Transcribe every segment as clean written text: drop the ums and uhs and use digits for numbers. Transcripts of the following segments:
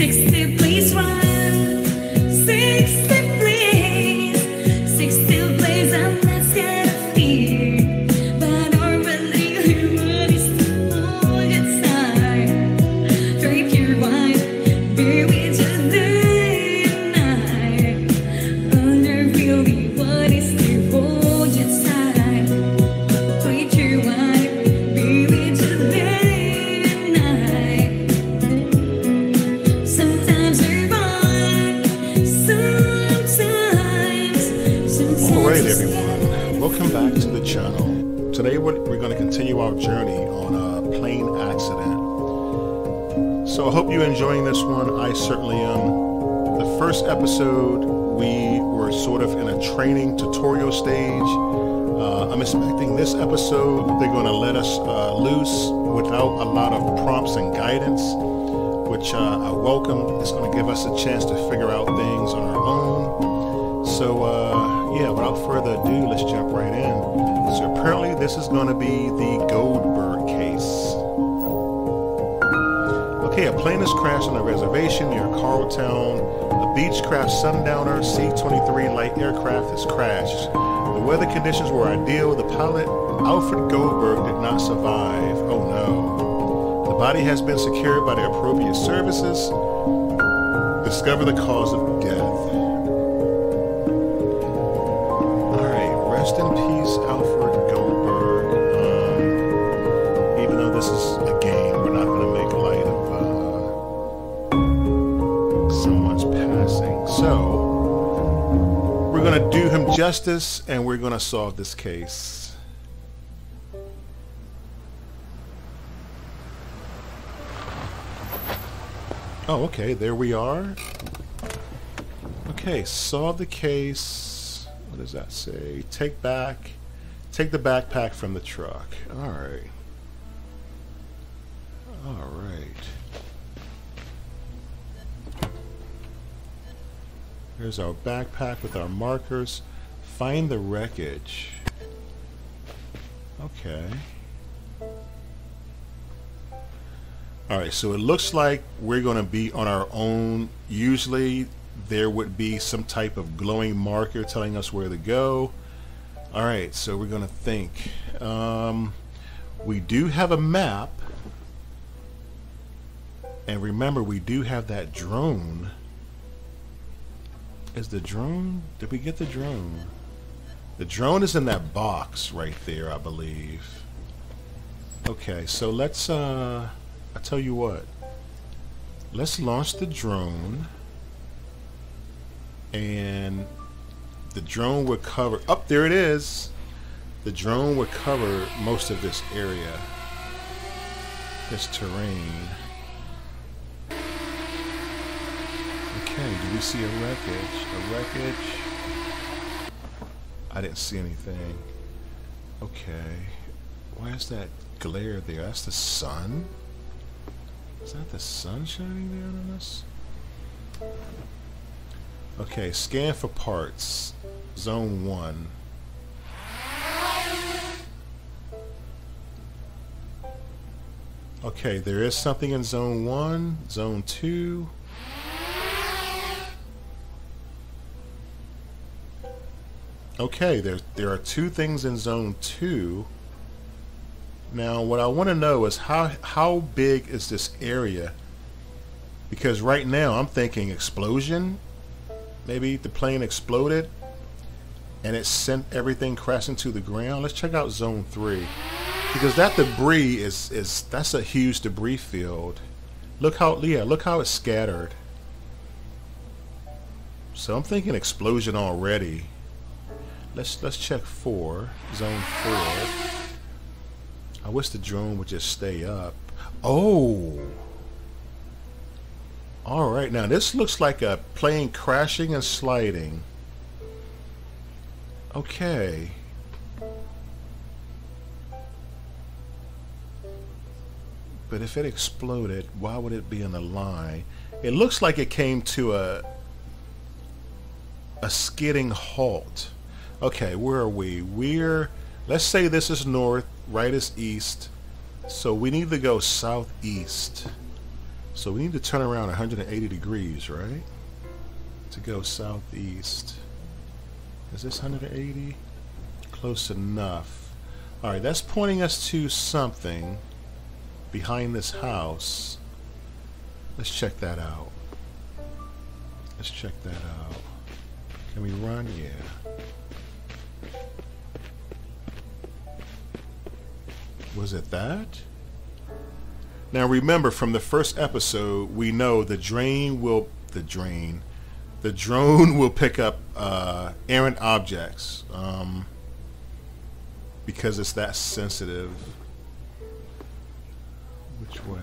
Sixxie, please run. Sixxie, please. Sixxie, please, I'm not scared of fear. But normally what is the old inside? Very pure wine, buried just day and night. Unveil me, what is the old inside? Very pure wine, buried just day and night. Sometimes we're wrong, Alright everyone, welcome back to the channel. Today we're going to continue our journey on a plane accident. So I hope you're enjoying this one. I certainly am. The first episode we were sort of in a training tutorial stage. I'm expecting this episode they're going to let us loose without a lot of prompts and guidance, which I welcome. It's going to give us a chance to figure out things on our own. So yeah, without further ado, let's jump right in. So apparently this is going to be the GoldBerg case. Okay, a plane has crashed on a reservation near Carltown. A Beechcraft Sundowner C-23 light aircraft has crashed. The weather conditions were ideal. The pilot, Alfred GoldBerg, did not survive. Oh no. The body has been secured by the appropriate services. Discover the cause of death. Rest in peace, Alfred GoldBerg. Even though this is a game, we're not going to make light of someone's passing. So, we're going to do him justice, and we're going to solve this case. Oh, okay, there we are. Okay, solve the case. What does that say? Take the backpack from the truck. Alright. Alright. Here's our backpack with our markers. Find the wreckage. Okay. Alright, so it looks like we're going to be on our own. Usually there would be some type of glowing marker telling us where to go. Alright, so we're going to think. We do have a map. And remember, we do have that drone. Is the drone? Did we get the drone? The drone is in that box right there, I believe. Okay, so let's, I tell you what. Let's launch the drone. And the drone would cover, up there it is. The drone would cover most of this area, this terrain. Okay, do we see a wreckage? A wreckage? I didn't see anything. Okay, why is that glare there? That's the sun? Is that the sun shining down on us? Okay, scan for parts. Zone 1. Okay, there is something in Zone 1. Zone 2. Okay, there are 2 things in Zone 2. Now, what I want to know is how big is this area? Because right now I'm thinking explosion. Maybe the plane exploded and it sent everything crashing to the ground. Let's check out Zone 3. Because that debris that's a huge debris field. Look how it's scattered. So I'm thinking explosion already. Let's check 4. Zone 4. I wish the drone would just stay up. Oh! Alright, now this looks like a plane crashing and sliding. Okay. But if it exploded, why would it be in a line? It looks like it came to a skidding halt. Okay, where are we? Let's say this is north, right is east. So we need to go southeast. So we need to turn around 180 degrees, right? To go southeast. Is this 180? Close enough. Alright, that's pointing us to something behind this house. Let's check that out. Let's check that out. Can we run? Yeah. Was it that? Now remember, from the first episode, we know the drone will pick up errant objects because it's that sensitive. Which way?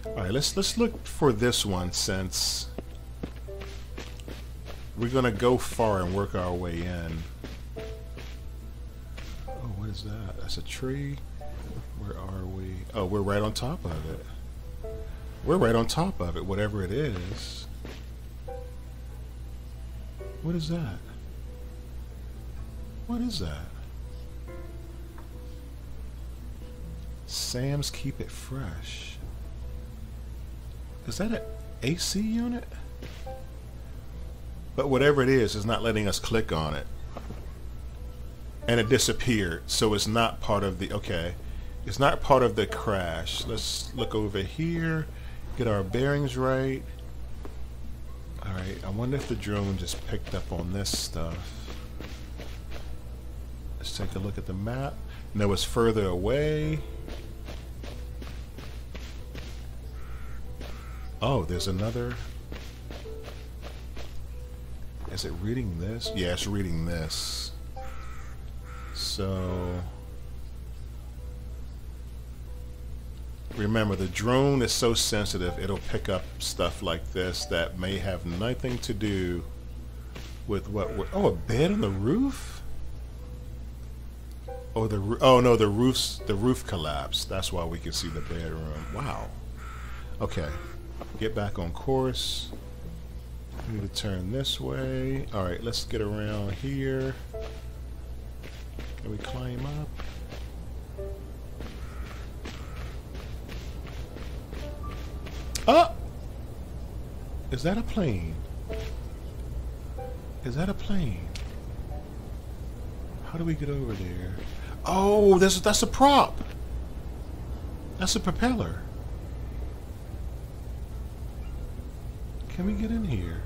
All right, let's look for this one, since we're gonna go far and work our way in. Oh, what is that? That's a tree. Where are we? Oh, we're right on top of it. We're right on top of it, whatever it is. What is that? What is that? Sam's Keep It Fresh. Is that an AC unit? But whatever it is not letting us click on it. And it disappeared, so it's not part of the, okay. It's not part of the crash. Let's look over here, get our bearings right. Alright, I wonder if the drone just picked up on this stuff. Let's take a look at the map. No, it's further away. Oh, there's another. Is it reading this? Yeah, it's reading this. So remember, the drone is so sensitive, it'll pick up stuff like this that may have nothing to do with what we're... Oh, a bed on the roof? Oh, oh no, the roof collapsed. That's why we can see the bedroom. Wow. Okay, get back on course. We need to turn this way. All right, let's get around here. Can we climb up? Oh! Is that a plane? Is that a plane? How do we get over there? Oh, that's a prop. That's a propeller. Can we get in here?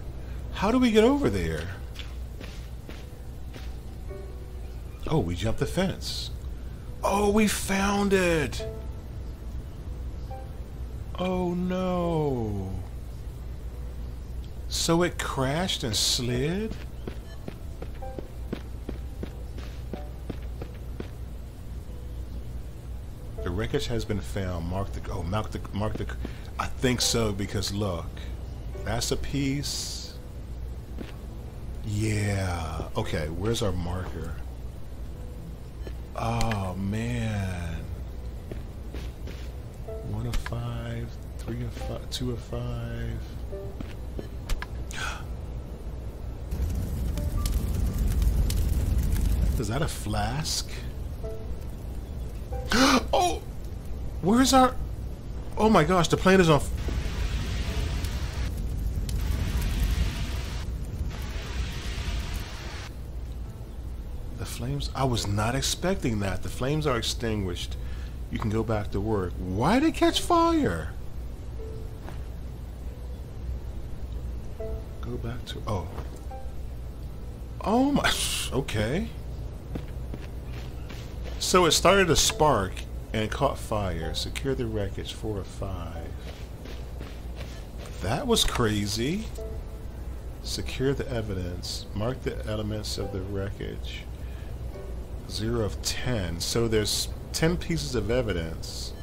How do we get over there? Oh, we jumped the fence. Oh, we found it. Oh no. So it crashed and slid? The wreckage has been found. Mark the I think so, because look. That's a piece. Yeah. Okay, where's our marker? Oh man. 1 of 5, 3 of 5, 2 of 5. Is that a flask? Oh! Where's our... Oh my gosh, the plane is on... The flames... I was not expecting that. The flames are extinguished. You can go back to work. Why did it catch fire? Go back to... Oh. Oh my... Okay. So it started to spark and caught fire. Secure the wreckage. 4 of 5. That was crazy. Secure the evidence. Mark the elements of the wreckage. 0 of 10. So there's 10 pieces of evidence.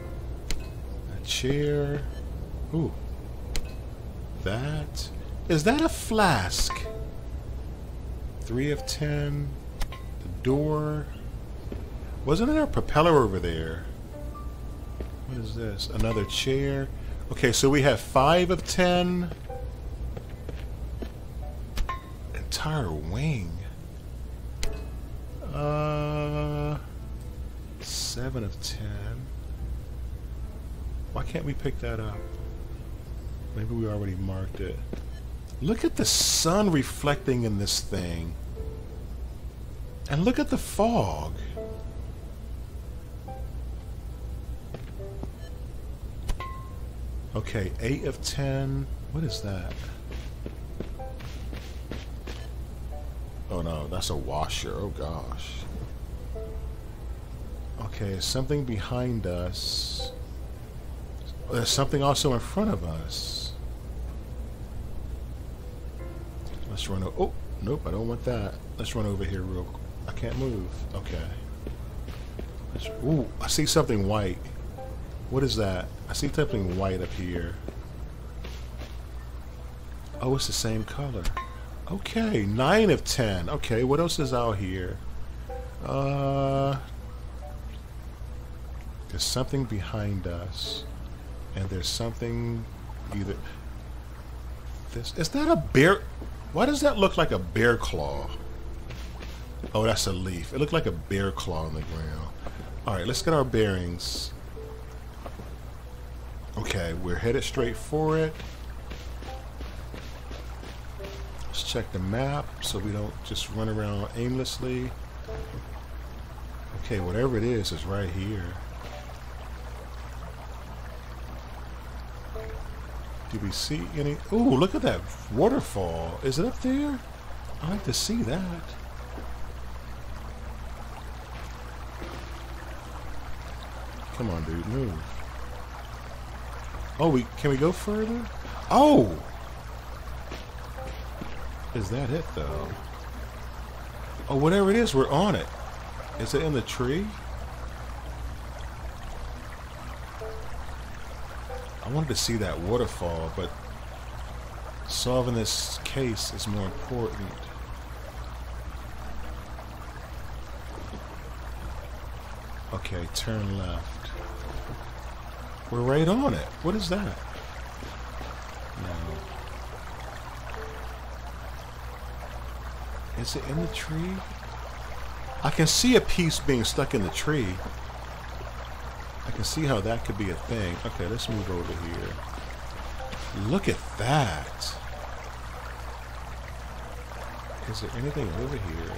A chair. Ooh. That. Is that a flask? 3 of 10. The door. Wasn't there a propeller over there? What is this? Another chair. Okay, so we have 5 of 10. Entire wing. 7 of 10. Why can't we pick that up? Maybe we already marked it. Look at the sun reflecting in this thing. And look at the fog. Okay, 8 of 10. What is that? Oh no, that's a washer. Oh gosh. Okay, something behind us. There's something also in front of us. Let's run over. Oh, nope, I don't want that. Let's run over here real quick. I can't move. Okay. Ooh, I see something white. What is that? I see something white up here. Oh, it's the same color. Okay, 9 of 10. Okay, what else is out here? There's something behind us. And there's something either... Is that a bear? Why does that look like a bear claw? Oh, that's a leaf. It looked like a bear claw on the ground. Alright, let's get our bearings. Okay, we're headed straight for it. Let's check the map so we don't just run around aimlessly. Okay, whatever it is right here. Do we see any? Ooh, look at that waterfall. Is it up there? I'd like to see that. Come on, dude, move. Oh, can we go further? Oh! Is that it, though? Oh, whatever it is, we're on it. Is it in the tree? I wanted to see that waterfall, but solving this case is more important. Okay, turn left. We're right on it. What is that? No. Is it in the tree? I can see a piece being stuck in the tree. I can see how that could be a thing. Okay, let's move over here. Look at that. Is there anything over here?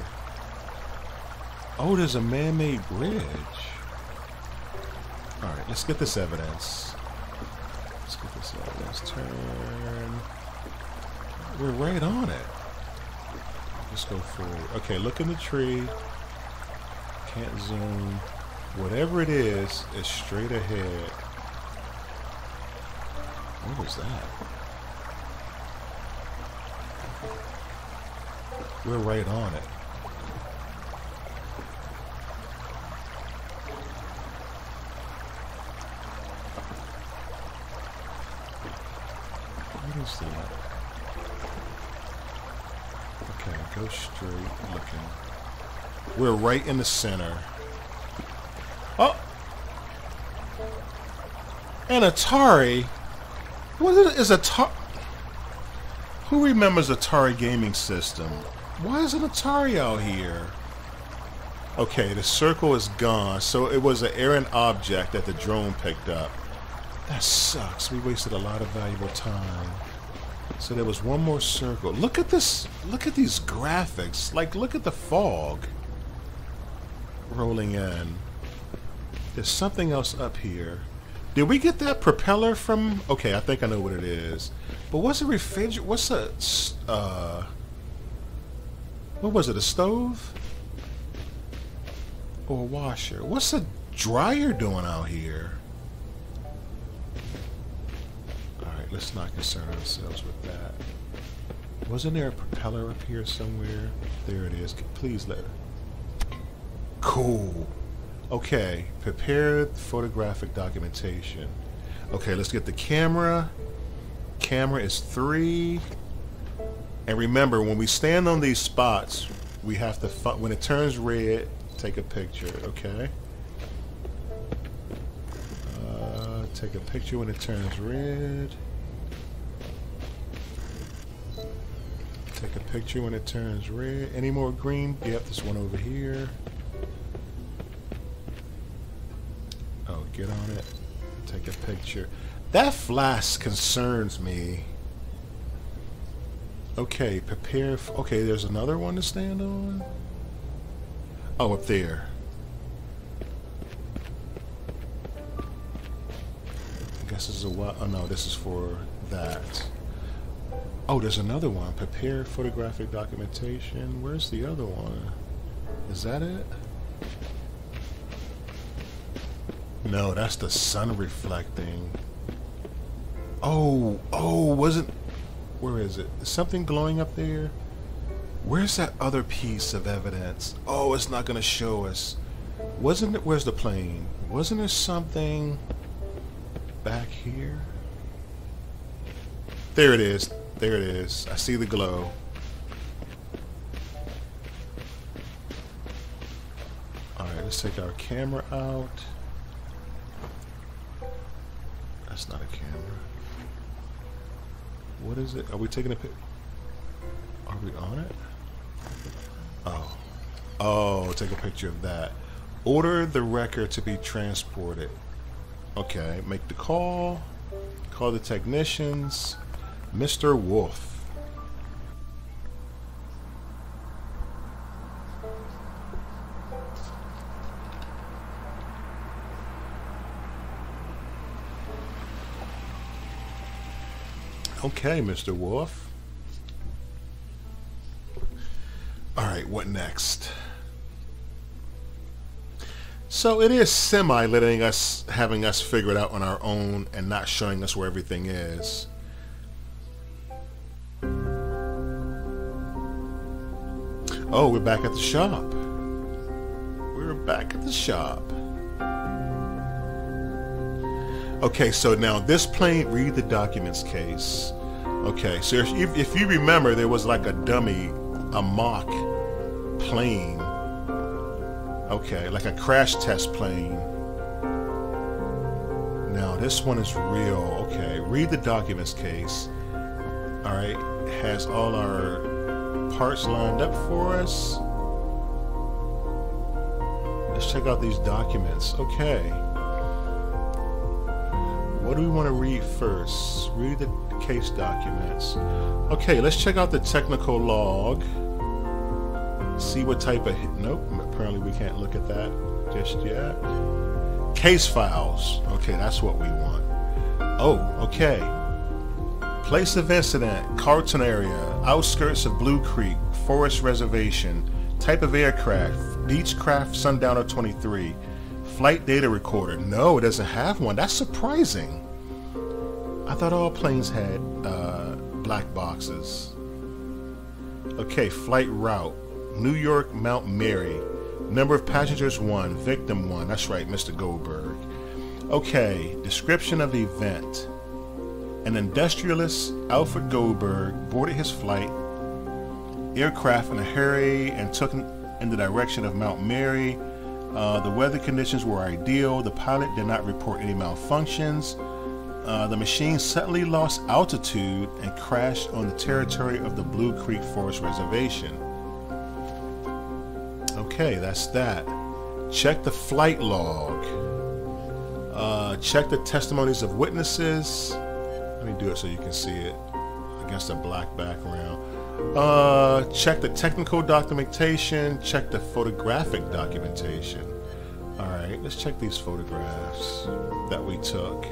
Oh, there's a man-made bridge. Alright, let's get this evidence. Let's get this evidence. Turn. We're right on it. Let's go forward. Okay, look in the tree. Can't zoom. Whatever it is straight ahead. What was that? We're right on it. What is that? Okay, go straight looking. We're right in the center. Oh! An Atari? What is Atari? Who remembers Atari gaming system? Why is an Atari out here? Okay, the circle is gone, so it was an errant object that the drone picked up. That sucks. We wasted a lot of valuable time. So there was one more circle. Look at this. Look at these graphics. Like, look at the fog rolling in. There's something else up here. Did we get that propeller from... Okay, I think I know what it is. But what's a refrigerator? What's a... what was it? A stove? Or a washer? What's a dryer doing out here? Alright, let's not concern ourselves with that. Wasn't there a propeller up here somewhere? There it is. Please let... Cool. Okay, prepare photographic documentation. Okay, let's get the camera. Camera is 3. And remember, when we stand on these spots, we have to, when it turns red, take a picture, okay? Take a picture when it turns red. Take a picture when it turns red. Any more green? Yep, this one over here. Oh, get on it. Take a picture. That flask concerns me. Okay, prepare. Okay, there's another one to stand on. Oh, up there. I guess this is a what? Oh no, this is for that. Oh, there's another one. Prepare photographic documentation. Where's the other one? Is that it? No, that's the sun reflecting. Oh, wasn't... Where is it? Is something glowing up there? Where's that other piece of evidence? Oh, it's not going to show us. Wasn't it... Where's the plane? Wasn't there something back here? There it is. There it is. I see the glow. Alright, let's take our camera out. That's not a camera. What is it? Are we taking a pic? Are we on it? Oh. Oh, take a picture of that. Order the record to be transported. Okay, make the call. Call the technicians. Mr. Wolf. Okay, Mr. Wolf. Alright, what next? So it is semi letting us, having us figure it out on our own and not showing us where everything is. Oh, we're back at the shop. We're back at the shop. Okay, so now this plane, read the documents case. Okay, so if you remember, there was like a dummy, a mock plane. Okay, like a crash test plane. Now this one is real. Okay, read the documents case. Alright, has all our parts lined up for us. Let's check out these documents. Okay. What do we want to read first? Read the case documents. Okay, let's check out the technical log. See what type of... Nope, apparently we can't look at that just yet. Case files. Okay, that's what we want. Oh, okay. Place of incident, Carlton area, outskirts of Blue Creek, Forest Reservation. Type of aircraft, Beechcraft Sundowner 23. Flight data recorder. No, it doesn't have one. That's surprising. I thought all planes had black boxes. Okay, flight route. New York, Mount Mary. Number of passengers 1, victim 1. That's right, Mr. GoldBerg. Okay, description of the event. An industrialist, Alfred GoldBerg, boarded his flight aircraft in a hurry and took in the direction of Mount Mary. The weather conditions were ideal. The pilot did not report any malfunctions. The machine suddenly lost altitude and crashed on the territory of the Blue Creek Forest Reservation. Okay, that's that. Check the flight log. Check the testimonies of witnesses. Let me do it so you can see it against a black background. Check the technical documentation. Check the photographic documentation. Alright, let's check these photographs that we took.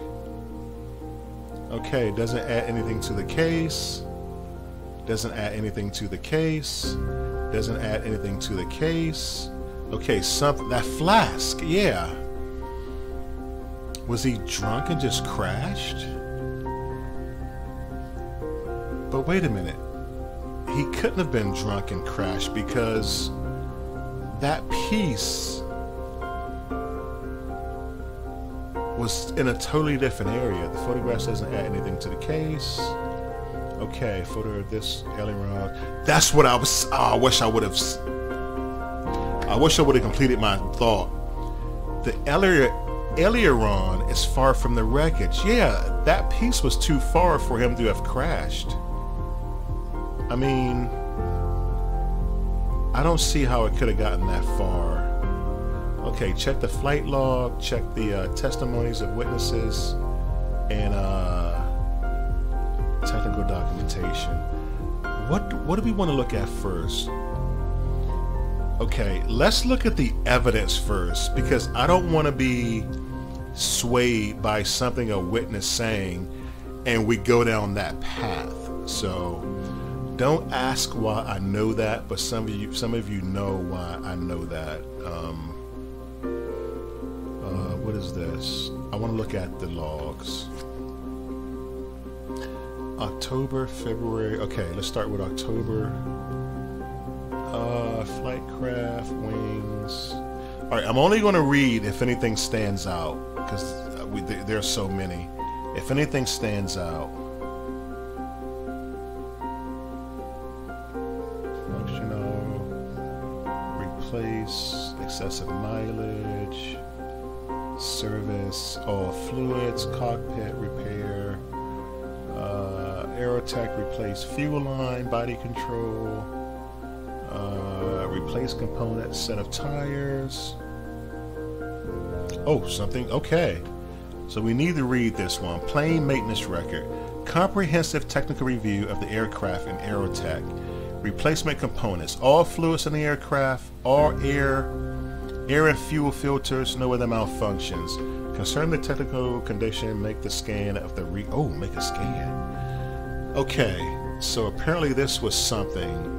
Okay, doesn't add anything to the case. Doesn't add anything to the case. Doesn't add anything to the case. Okay, something... That flask, yeah. Was he drunk and just crashed? But wait a minute. He couldn't have been drunk and crashed because that piece was in a totally different area. The photograph doesn't add anything to the case. Okay, photo of this aileron. That's what I was... Oh, I wish I would have completed my thought. The aileron is far from the wreckage. Yeah, that piece was too far for him to have crashed. I mean, I don't see how it could have gotten that far. Okay, check the flight log, check the testimonies of witnesses. and technical documentation. What do we want to look at first? Okay, let's look at the evidence first, because I don't want to be swayed by something a witness saying and we go down that path. So don't ask why I know that, but some of you know why I know that. What is this? I want to look at the logs. October, February. Okay, let's start with October. Flight craft, wings. All right, I'm only going to read if anything stands out, because there are so many. If anything stands out. Functional, replace, excessive mileage, service, all fluids, cockpit repair, aerotech, replace fuel line, body control, replace components, set of tires. Oh, something, okay. So we need to read this one. Plane maintenance record. Comprehensive technical review of the aircraft and aerotech. Replacement components. All fluids in the aircraft, all air and fuel filters, no other malfunctions. Concern the technical condition, make the scan of the make a scan. Okay, so apparently this was something.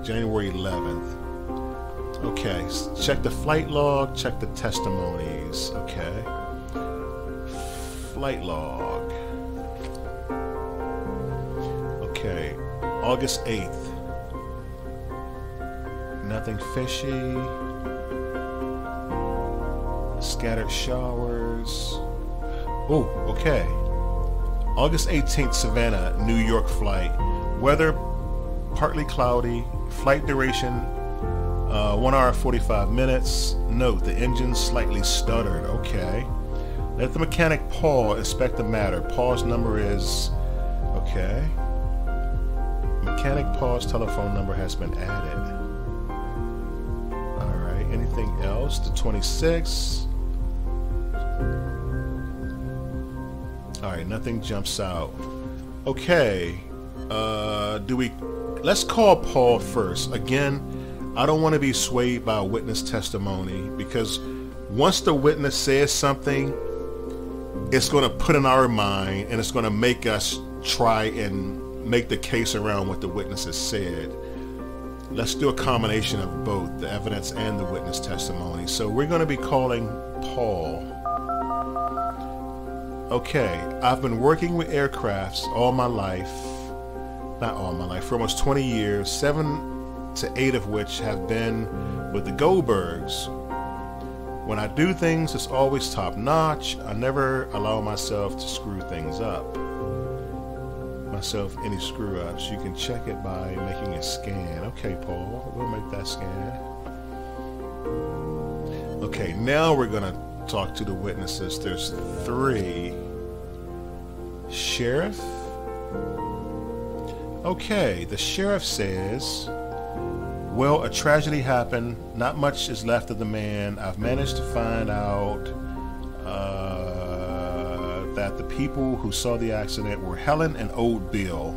January 11th. Okay, check the flight log, check the testimonies. Okay. Flight log. Okay, August 8th. Nothing fishy. Scattered showers. Oh, okay. August 18th, Savannah, New York flight. Weather partly cloudy. Flight duration 1 hour 45 minutes. Note, the engine slightly stuttered. Okay. Let the mechanic Paul inspect the matter. Paul's number is... Okay. Mechanic Paul's telephone number has been added. Alright, anything else? The 26th. Alright, nothing jumps out. Okay. Let's call Paul first. Again, I don't want to be swayed by a witness testimony, because once the witness says something, it's going to put in our mind and it's going to make us try and make the case around what the witness has said. Let's do a combination of both, the evidence and the witness testimony. So we're going to be calling Paul. Okay, I've been working with aircrafts all my life. Not all my life, for almost 20 years, 7 to 8 of which have been with the GoldBergs. When I do things, it's always top notch. I never allow myself to screw things up. Any screw ups. You can check it by making a scan. Okay, Paul, we'll make that scan. Okay, now we're gonna talk to the witnesses. There's 3. Sheriff. Okay, the sheriff says, well, a tragedy happened. Not much is left of the man. I've managed to find out that the people who saw the accident were Helen and old Bill.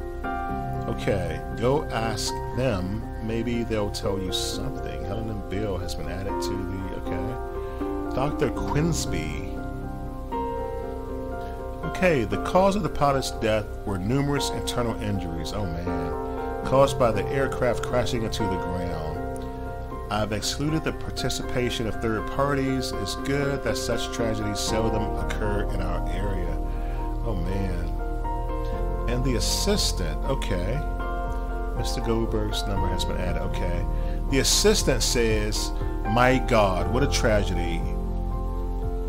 Okay, go ask them. Maybe they'll tell you something. Helen and Bill has been added to the, okay. Dr. Quinsby. Okay, the cause of the pilot's death were numerous internal injuries, oh man, caused by the aircraft crashing into the ground. I've excluded the participation of third parties. It's good that such tragedies seldom occur in our area. Oh man. And the assistant, okay. Mr. Goldberg's number has been added, okay. The assistant says, my God, what a tragedy.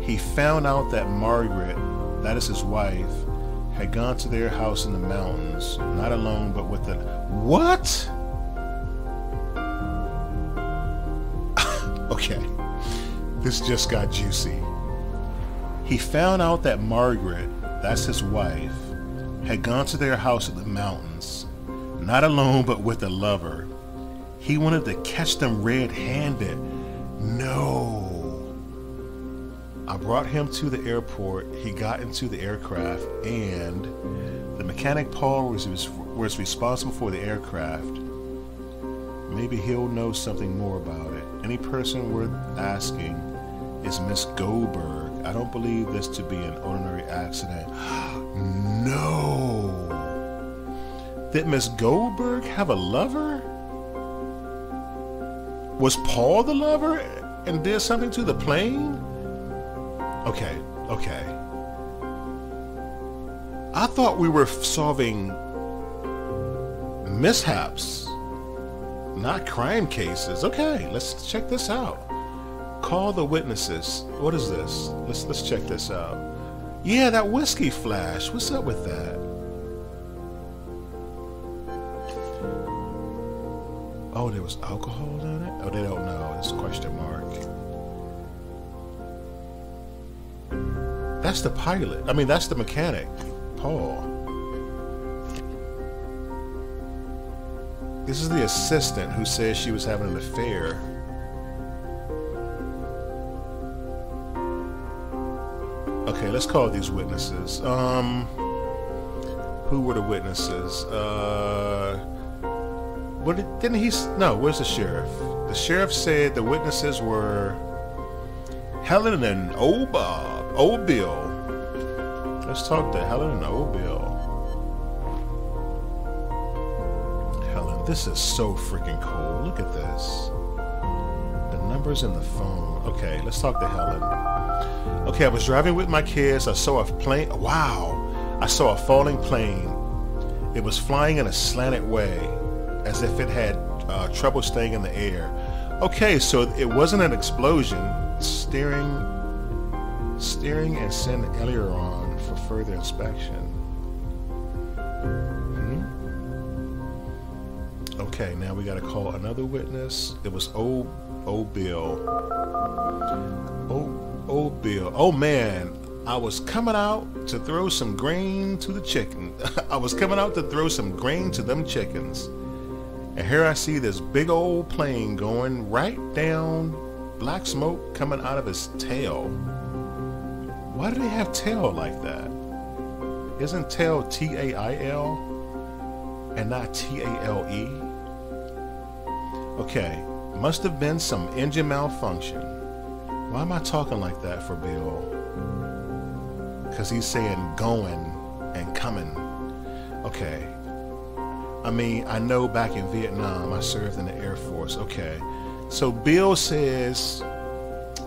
He found out that Margaret, that is his wife, had gone to their house in the mountains, not alone but with the... What? Okay, this just got juicy. He found out that Margaret, that's his wife, had gone to their house in the mountains, not alone but with a lover. He wanted to catch them red-handed. No. I brought him to the airport. He got into the aircraft, and the mechanic Paul was responsible for the aircraft. Maybe he'll know something more about it. Any person worth asking is Miss GoldBerg. I don't believe this to be an ordinary accident. No! Did Miss GoldBerg have a lover? Was Paul the lover and did something to the plane? Okay. I thought we were solving mishaps, not crime cases. Okay, let's check this out. Call the witnesses. What is this? Let's check this out. Yeah, that whiskey flash. What's up with that? Oh, there was alcohol in it? Oh, they don't know. It's a question mark. That's the pilot. I mean, that's the mechanic, Paul. This is the assistant who says she was having an affair. Okay, let's call these witnesses. Who were the witnesses? Where's the sheriff? The sheriff said the witnesses were Helen and old Bill. Let's talk to Helen and old Bill. Helen, this is so freaking cool. Look at this. The numbers in the phone. Okay, let's talk to Helen. Okay, I was driving with my kids. I saw a plane. Wow. I saw a falling plane. It was flying in a slanted way, as if it had trouble staying in the air. Okay, so it wasn't an explosion. Steering and send aileron for further inspection. Okay, now we gotta call another witness. It was old Bill. Old Bill. Oh man, I was coming out to throw some grain to the chicken. I was coming out to throw some grain to them chickens. And here I see this big old plane going right down, black smoke coming out of his tail. Why do they have tail like that? Isn't tail T-A-I-L and not T-A-L-E? Okay, must have been some engine malfunction. Why am I talking like that for Bill? Because he's saying going and coming. Okay. I mean, I know back in Vietnam, I served in the Air Force. Okay. So Bill says,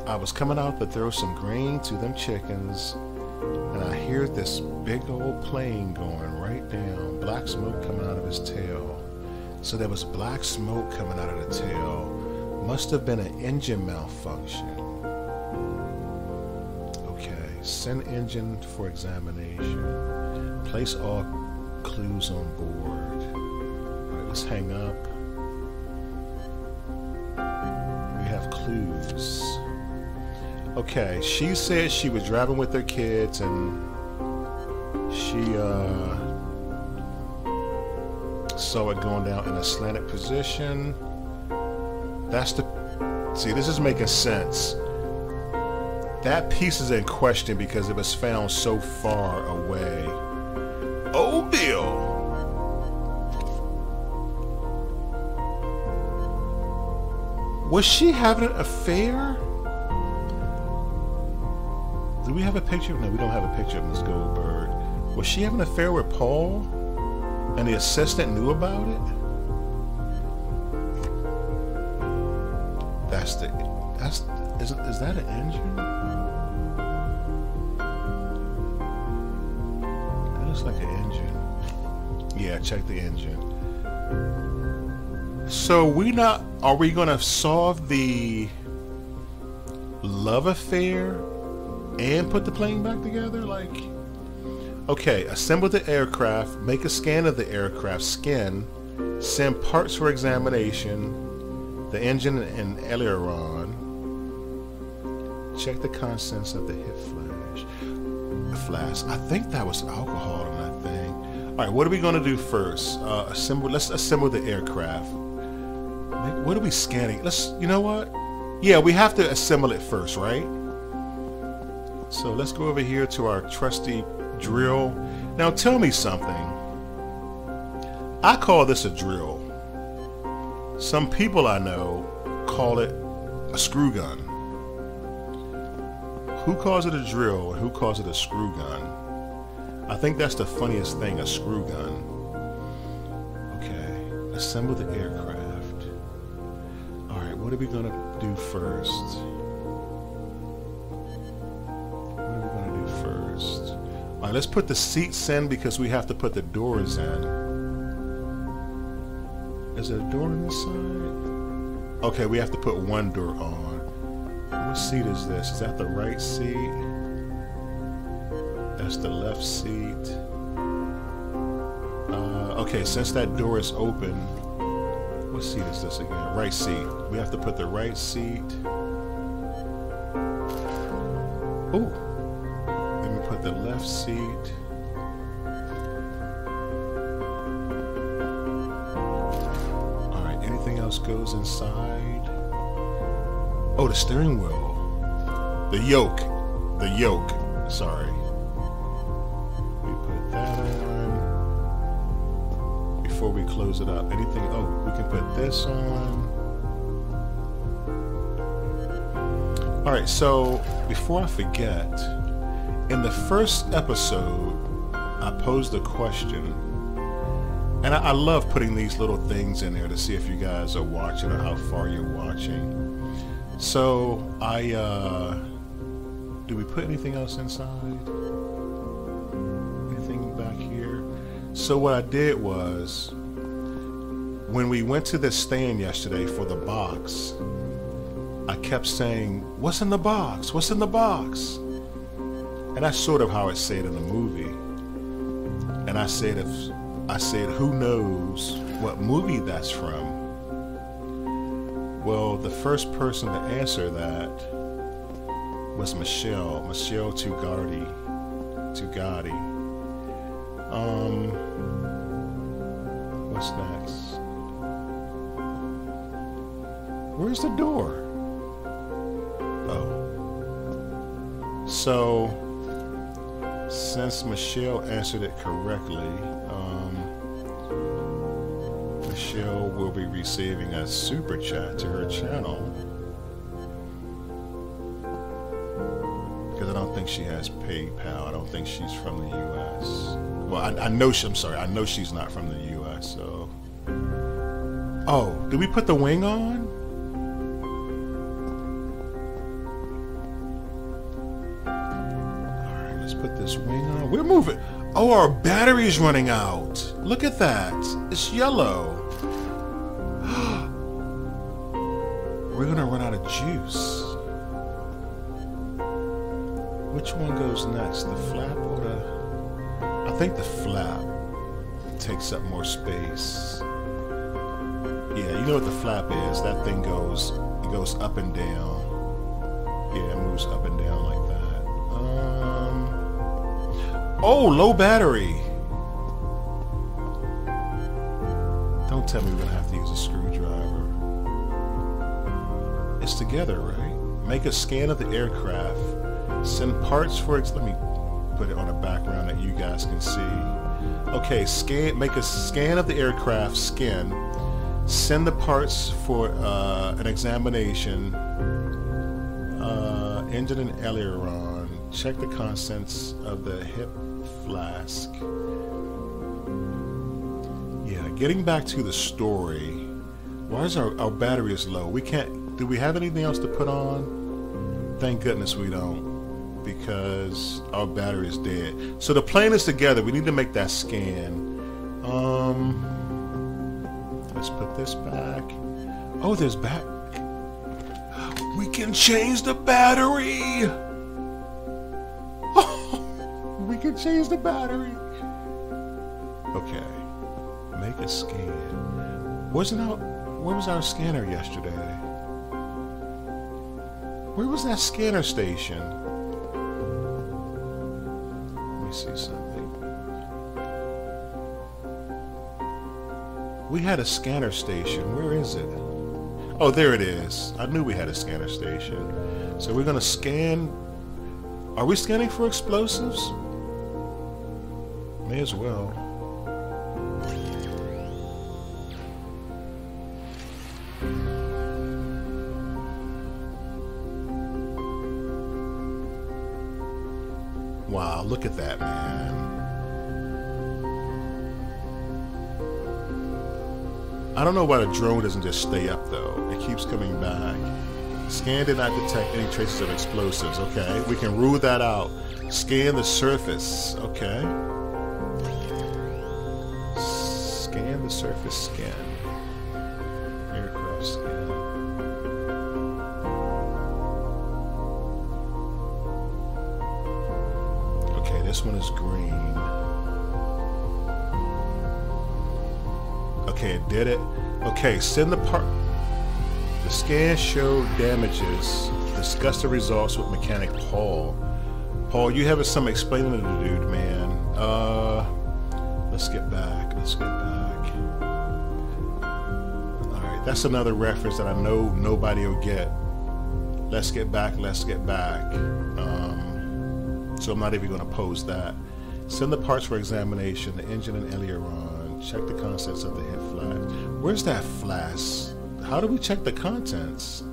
I was coming out to throw some grain to them chickens, and I hear this big old plane going right down, black smoke coming out of his tail. So there was black smoke coming out of the tail. Must have been an engine malfunction. Okay, send engine for examination. Place all clues on board. All right, let's hang up. We have clues. Okay, she said she was driving with her kids and she saw it going down in a slanted position. See, this is making sense. That piece is in question because it was found so far away. Oh, Bill! Was she having an affair? Do we have a picture? No, we don't have a picture of Miss GoldBerg. Was she having an affair with Paul? And the assistant knew about it? Is that an engine? That looks like an engine. Yeah, check the engine. So are we gonna solve the love affair and put the plane back together? Like, okay, assemble the aircraft, make a scan of the aircraft skin, send parts for examination, the engine and aileron, check the contents of the hip flask. I think that was alcohol in that thing. All right, what are we going to do first? Let's assemble the aircraft. What are we scanning? You know what? Yeah, we have to assemble it first, right? So let's go over here to our trusty drill. Now tell me something. I call this a drill. Some people I know call it a screw gun. Who calls it a drill and who calls it a screw gun? I think that's the funniest thing, a screw gun. Okay, assemble the aircraft. Alright, what are we gonna do first? Alright, let's put the seats in because we have to put the doors in. Is there a door on this side? Okay, we have to put one door on. What seat is this? Is that the right seat? That's the left seat. Okay, since that door is open, what seat is this again? Right seat. We have to put the right seat. Oh. Put the left seat. Alright, anything else goes inside? Oh, the steering wheel. The yoke. The yoke. Sorry. We put that on. Before we close it up. Anything? Oh, we can put this on. Alright, so before I forget, in the first episode, I posed a question, and I love putting these little things in there to see if you guys are watching or how far you're watching. So do we put anything else inside? Anything back here? So what I did was, when we went to this stand yesterday for the box, I kept saying, "What's in the box? What's in the box?" And that's sort of how I say it in the movie. And I said, who knows what movie that's from? Well, the first person to answer that was Michelle Tugati. What's next? Where's the door? Oh. So, since Michelle answered it correctly, Michelle will be receiving a super chat to her channel, because I don't think she has PayPal. I don't think she's from the U.S. Well, I know I know she's not from the U.S. So, oh, did we put the wing on? Put this wing on. We're moving. Oh, our battery's running out. Look at that. It's yellow. We're gonna run out of juice. Which one goes next? The flap or the... I think the flap takes up more space. Yeah, you know what the flap is. That thing goes up and down. Yeah, it moves up and down like that. Oh, low battery. Don't tell me we're gonna have to use a screwdriver. It's together, right? Make a scan of the aircraft. Send parts for it. Let me put it on a background that you guys can see. Okay, make a scan of the aircraft skin. Send the parts for an examination. Engine and aileron. Check the contents of the hip flask. Yeah, getting back to the story. Why is our battery is low? We can't. Do we have anything else to put on? Thank goodness we don't, because our battery is dead. So the plane is together. We need to make that scan. Let's put this back. Oh, there's back. We can change the battery. We can change the battery. Okay. Make a scan. Where was our scanner yesterday? Where was that scanner station? Let me see something. We had a scanner station. Where is it? Oh, there it is. I knew we had a scanner station. So we're going to scan Are we scanning for explosives? May as well. Wow, look at that, man. I don't know why the drone doesn't just stay up, though. It keeps coming back. Scan did not detect any traces of explosives. Okay, we can rule that out. Scan the surface. Okay. Scan the surface. Scan. Aircraft scan. Okay, this one is green. Okay, it did it. Okay, send the part. The scan showed damages. Discuss the results with mechanic Paul. Paul, you having some explaining to do, dude, man. Let's get back. Let's get back. Alright, that's another reference that I know nobody will get. Let's get back, let's get back. So I'm not even going to pose that. Send the parts for examination, the engine and aileron. Check the contents of the hip flask. Where's that flask? How do we check the contents?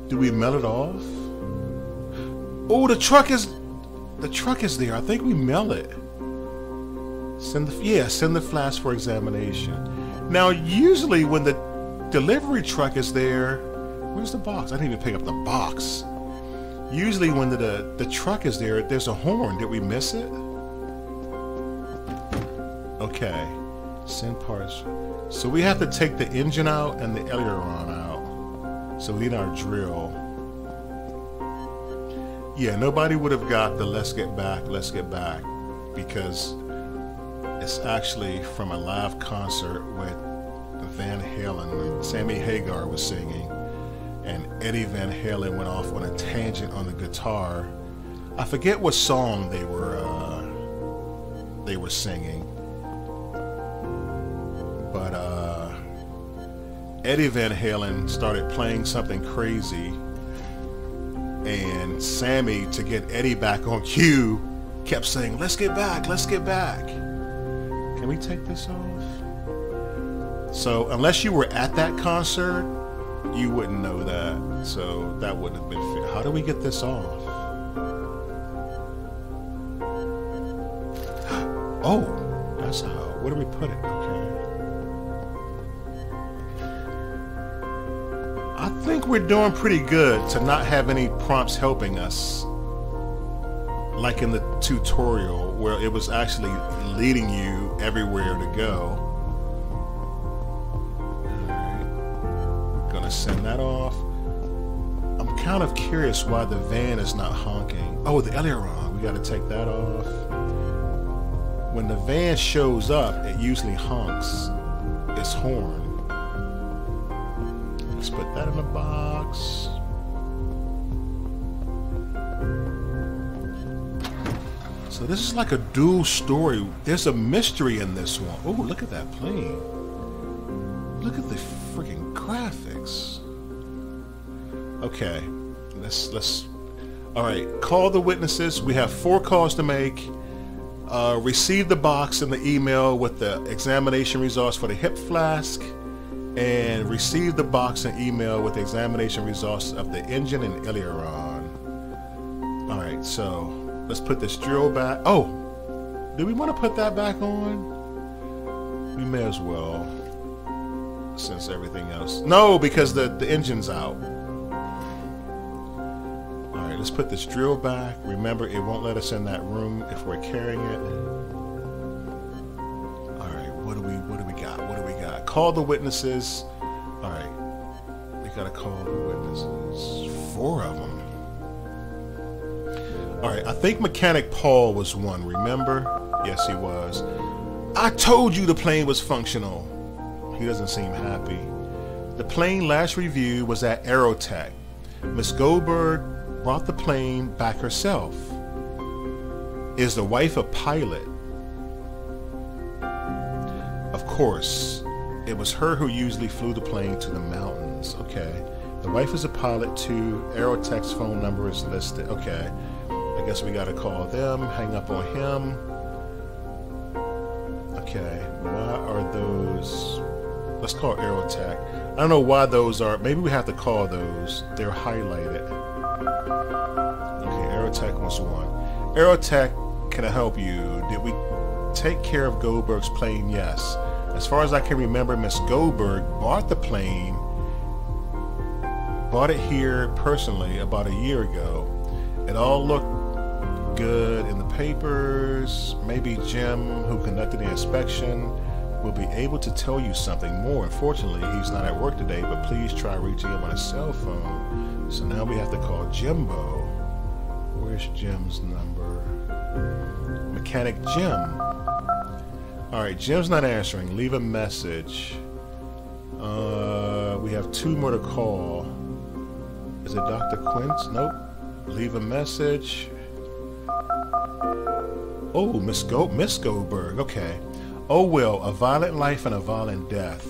Do we melt it off? Oh, the truck is there. I think we melt it. Send the flask for examination. Now, usually when the delivery truck is there, where's the box? I didn't even pick up the box. Usually when the truck is there, there's a horn. Did we miss it? Okay. Send parts. So we have to take the engine out and the aileron out. So we need our drill. Yeah, nobody would have got the let's get back, because it's actually from a live concert with Van Halen when Sammy Hagar was singing, and Eddie Van Halen went off on a tangent on the guitar. I forget what song they were singing, but Eddie Van Halen started playing something crazy, and Sammy, to get Eddie back on cue, kept saying, let's get back, let's get back. Can we take this off? So unless you were at that concert, you wouldn't know that. So that wouldn't have been fair. How do we get this off? Oh, that's how. Where do we put it? Okay. I think we're doing pretty good to not have any prompts helping us, like in the tutorial where it was actually leading you everywhere to go. Alright, we're gonna send that off. I'm kind of curious why the van is not honking. Oh, the aileron, we gotta take that off. When the van shows up, it usually honks its horn. Let's put that in the box. So this is like a dual story. There's a mystery in this one. Oh, look at that plane. Look at the freaking graphics. Okay, let's. All right, call the witnesses. We have 4 calls to make. Receive the box in the email with the examination results for the hip flask, and receive the box and email with the examination results of the engine and aileron. All right, so let's put this drill back. Oh, do we want to put that back on? We may as well, since everything else. No, because the engine's out. All right, let's put this drill back. Remember, it won't let us in that room if we're carrying it. All right, what do we got? What do we got? Call the witnesses. All right, we gotta call the witnesses. 4 of them. All right, I think Mechanic Paul was one, remember? Yes, he was. I told you the plane was functional. He doesn't seem happy. The plane last review was at Aerotech. Miss GoldBerg brought the plane back herself. Is the wife a pilot? Of course, it was her who usually flew the plane to the mountains. Okay. The wife is a pilot too. Aerotech's phone number is listed. Okay. I guess we gotta call them. Hang up on him. Okay. Why are those... Let's call Aerotech. I don't know why those are... Maybe we have to call those. They're highlighted. Okay, Aerotech was one. Aerotech, can I help you? Did we take care of GoldBerg's plane? Yes. As far as I can remember, Miss GoldBerg bought the plane, bought it here personally about a year ago. It all looked good in the papers. Maybe Jim, who conducted the inspection, will be able to tell you something more. Unfortunately, he's not at work today, but please try reaching him on his cell phone. So now we have to call Jimbo. Where's Jim's number? Mechanic Jim. Alright, Jim's not answering. Leave a message. We have two more to call. Is it Dr. Quince? Nope. Leave a message. Oh, Miss GoldBerg. Okay. Oh, well, a violent life and a violent death.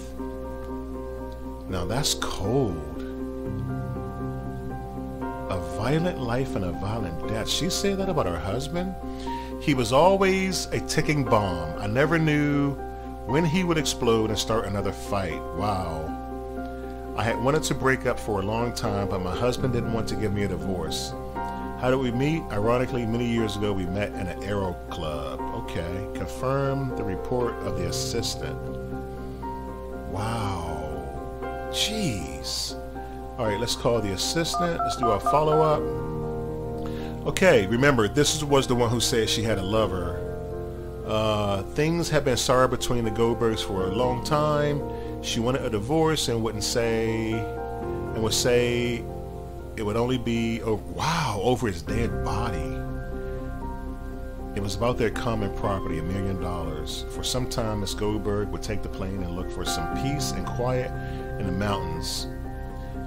Now that's cold. A violent life and a violent death. She said that about her husband? He was always a ticking bomb. I never knew when he would explode and start another fight. Wow. I had wanted to break up for a long time, but my husband didn't want to give me a divorce. How did we meet? Ironically, many years ago, we met in an aero club. Okay. Confirm the report of the assistant. Wow. Jeez. All right, let's call the assistant. Let's do our follow-up. Okay, remember, this was the one who said she had a lover. Things have been sour between the GoldBergs for a long time. She wanted a divorce and would say it would only be over his dead body. It was about their common property, $1 million. For some time, Miss GoldBerg would take the plane and look for some peace and quiet in the mountains.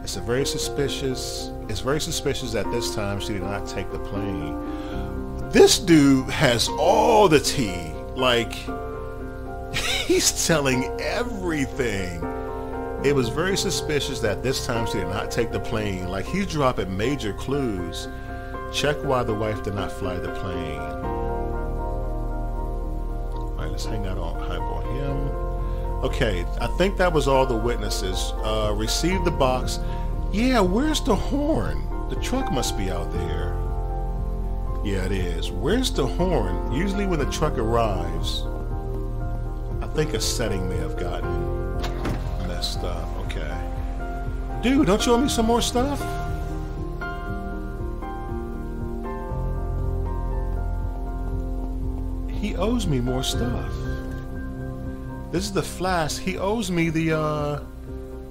It's very suspicious that this time she did not take the plane. This dude has all the tea. Like, he's telling everything. It was very suspicious that this time she did not take the plane. Like, he's dropping major clues. Check why the wife did not fly the plane. Alright, let's hang out on him. Okay, I think that was all the witnesses. Receive the box. Yeah, where's the horn? The truck must be out there. Yeah, it is. Where's the horn? Usually when the truck arrives, I think a setting may have gotten messed up. Okay. Dude, don't you owe me some more stuff? He owes me more stuff. This is the flask. He owes me the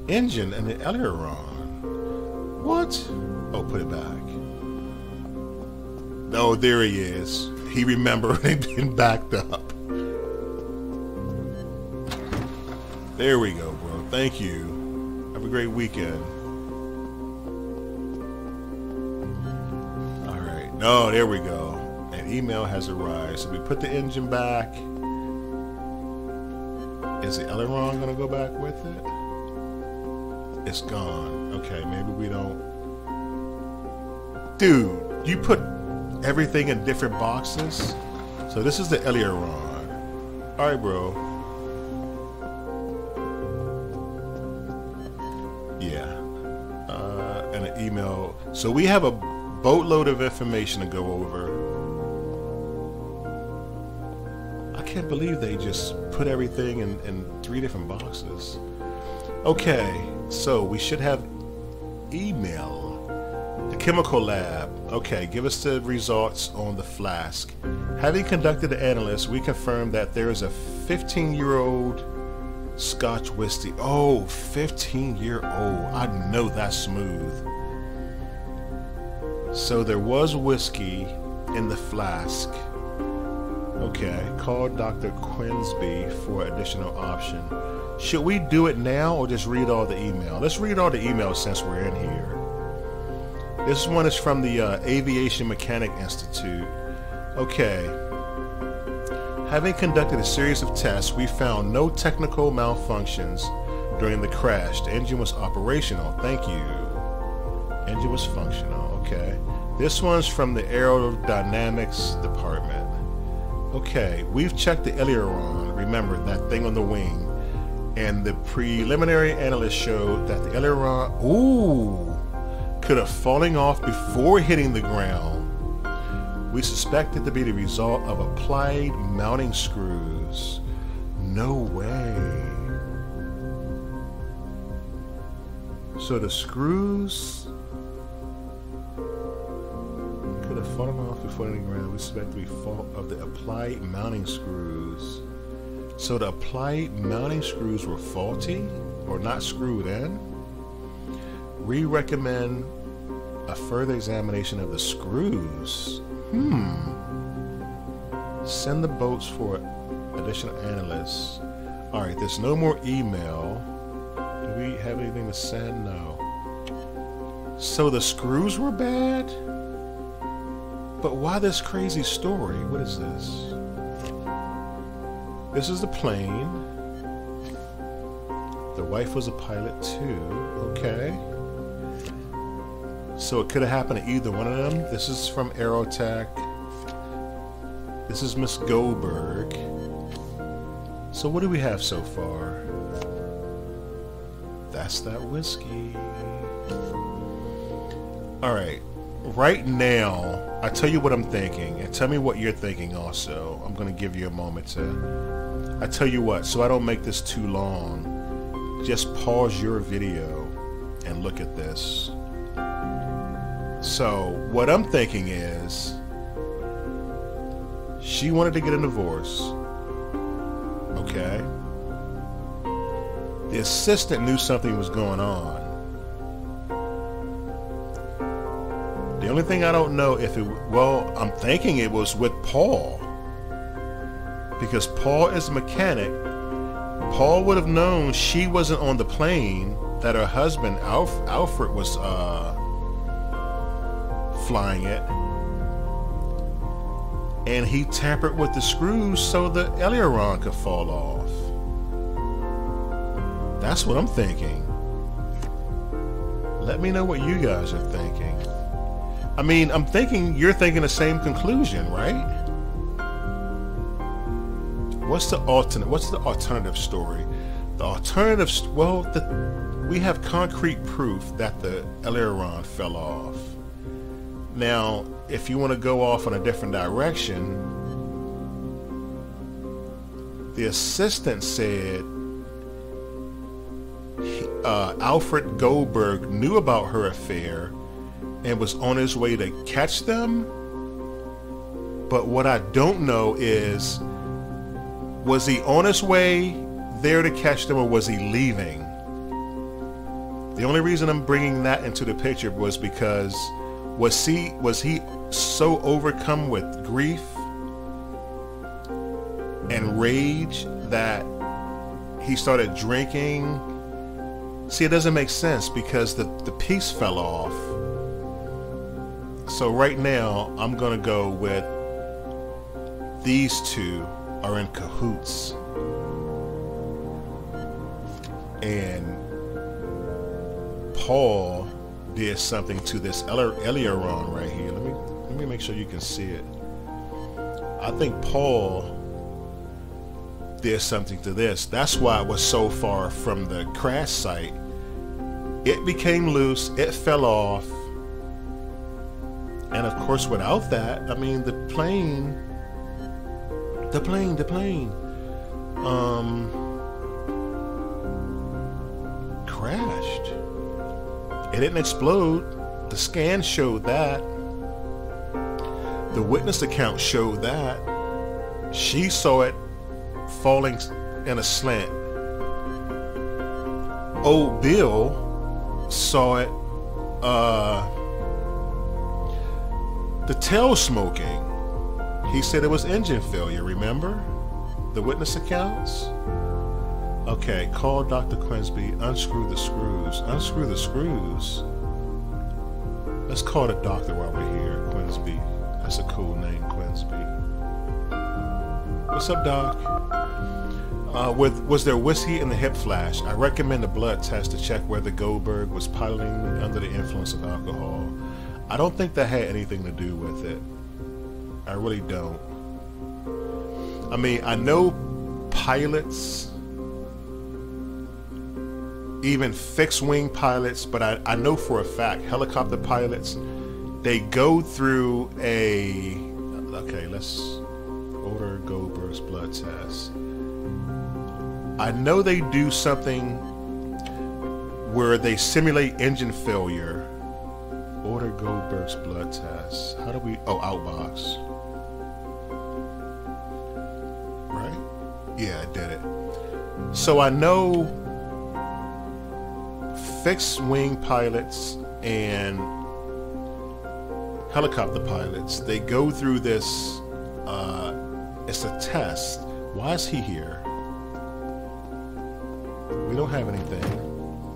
engine and the aileron. What? Oh, put it back. Oh, there he is. He remembered it being backed up. There we go, bro. Thank you. Have a great weekend. Alright. No, there we go. An email has arrived. So we put the engine back. Is the aileron going to go back with it? It's gone. Okay, maybe we don't... Dude, you put everything in different boxes? So this is the aileron. Alright, bro. Yeah. And an email. So we have a boatload of information to go over. I can't believe they just put everything in 3 different boxes. Okay, so we should have email. The chemical lab. Okay, give us the results on the flask. Having conducted the analysis, we confirmed that there is a 15-year-old Scotch whiskey. Oh, 15-year-old. I know that's smooth. So there was whiskey in the flask. Okay, call Dr. Quinsby for additional option. Should we do it now or just read all the email? Let's read all the emails since we're in here. This one is from the Aviation Mechanic Institute. Okay. Having conducted a series of tests, we found no technical malfunctions during the crash. The engine was operational. Thank you. Engine was functional. Okay. This one's from the aerodynamics department. Okay, we've checked the aileron. Remember that thing on the wing. And the preliminary analyst showed that the aileron, could have fallen off before hitting the ground. We suspect it to be the result of applied mounting screws. No way. So the screws could have fallen off before hitting the ground. We suspect to be fault of the applied mounting screws. So the applied mounting screws were faulty or not screwed in. We recommend a further examination of the screws. Send the boats for additional analysts. Alright, there's no more email. Do we have anything to send? No. So the screws were bad? But why this crazy story? What is this? This is the plane. The wife was a pilot too. Okay. So it could have happened to either one of them. This is from Aerotech. This is Miss GoldBerg. So what do we have so far? That's that whiskey. Alright. Right now, I tell you what I'm thinking, and tell me what you're thinking also. I'm going to give you a moment to... I tell you what, so I don't make this too long, just pause your video and look at this. So, what I'm thinking is, she wanted to get a divorce, okay? The assistant knew something was going on. The only thing I don't know if it, well, I'm thinking it was with Paul. Because Paul is a mechanic. Paul would have known she wasn't on the plane, that her husband, Alfred, was flying it. And he tampered with the screws so the aileron could fall off. That's what I'm thinking. Let me know what you guys are thinking. I mean, I'm thinking you're thinking the same conclusion, right? What's the alternative story? The alternative, well, we have concrete proof that the aileron fell off. Now, if you want to go off in a different direction, the assistant said Alfred Goldberg knew about her affair and was on his way to catch them. But what I don't know is, was he on his way there to catch them, or was he leaving? The only reason I'm bringing that into the picture was because was he so overcome with grief and rage that he started drinking? See, it doesn't make sense because the piece fell off. So right now, I'm gonna go with these two are in cahoots, and Paul did something to this aileron right here. Let me make sure you can see it. I think Paul did something to this. That's why it was so far from the crash site. It became loose, it fell off, and of course without that, I mean, the plane crashed. It didn't explode. The scan showed that. The witness account showed that. She saw it falling in a slant. Old Bill saw it, the tail smoking. He said it was engine failure, remember? The witness accounts? Okay, call Dr. Quinsby, unscrew the screws. Unscrew the screws? Let's call the doctor while we're here, Quinsby. That's a cool name, Quinsby. What's up, Doc? Was there whiskey in the hip flash? I recommend a blood test to check whether GoldBerg was piloting under the influence of alcohol. I don't think that had anything to do with it. I really don't. I mean, I know pilots, even fixed wing pilots, but I know for a fact helicopter pilots, they go through a, okay, let's order GoldBerg's blood test. I know they do something where they simulate engine failure. Order GoldBerg's blood test. How do we, oh, outbox. Right? Yeah, I did it. So I know fixed wing pilots and helicopter pilots, they go through this, it's a test. Why is he here? We don't have anything.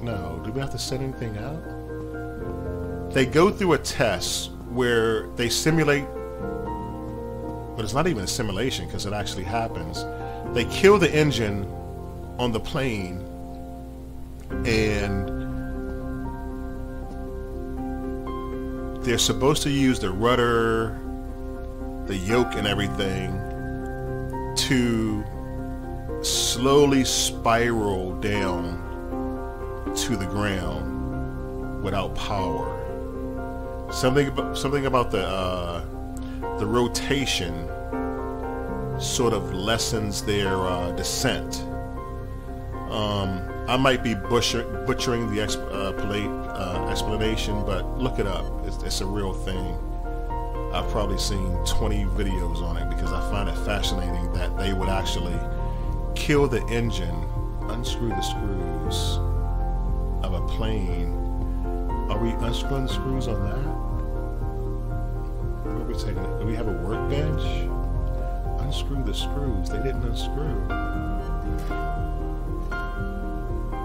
No, do we have to send anything out? They go through a test where they simulate, but it's not even a simulation because it actually happens. They kill the engine on the plane and they're supposed to use the rudder, the yoke and everything to slowly spiral down to the ground without power. Something about the rotation sort of lessens their descent. I might be butchering the explanation, but look it up. It's a real thing. I've probably seen 20 videos on it because I find it fascinating that they would actually kill the engine, unscrew the screws of a plane. Are we unscrewing the screws on that? What are we taking? Do we have a workbench? Unscrew the screws. They didn't unscrew.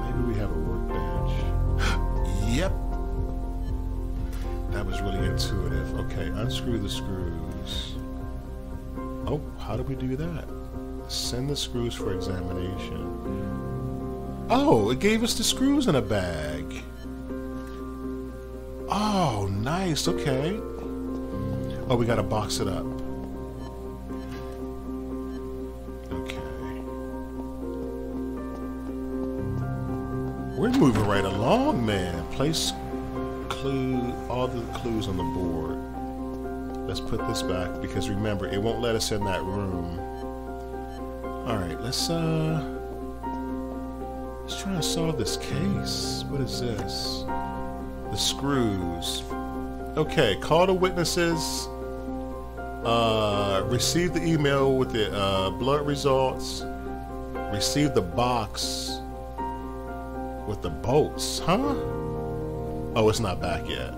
Maybe we have a workbench. Yep. That was really intuitive. Okay, unscrew the screws. Oh, how do we do that? Send the screws for examination. Oh, it gave us the screws in a bag. Oh, nice. Okay. Oh, we gotta box it up. Okay. We're moving right along, man. Place all the clues on the board. Let's put this back because remember, it won't let us in that room. Alright, let's try to solve this case. What is this? The screws. Okay, call the witnesses. Receive the email with the blood results. Receive the box with the bolts. Huh? Oh, it's not back yet.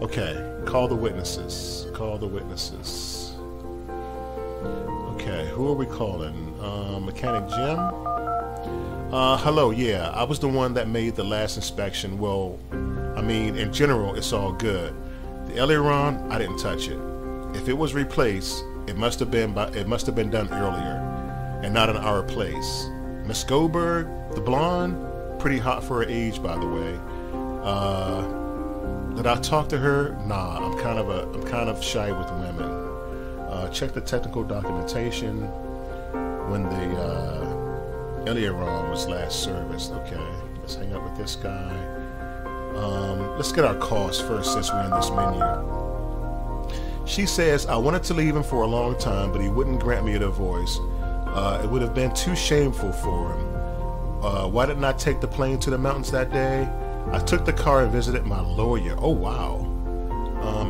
Okay, call the witnesses. Call the witnesses. Okay, who are we calling? Mechanic Jim? Hello, yeah, I was the one that made the last inspection. Well, I mean, in general, it's all good. The aileron, I didn't touch it. If it was replaced, it must have been done earlier, and not in our place. Miss GoldBerg, the blonde, pretty hot for her age, by the way. Did I talk to her? Nah, I'm kind of shy with women. Check the technical documentation when the aileron was last serviced. Okay, let's hang up with this guy. Let's get our costs first since we're in this menu. She says, I wanted to leave him for a long time, but he wouldn't grant me a divorce. It would have been too shameful for him. Why didn't I take the plane to the mountains that day? I took the car and visited my lawyer. Oh, wow.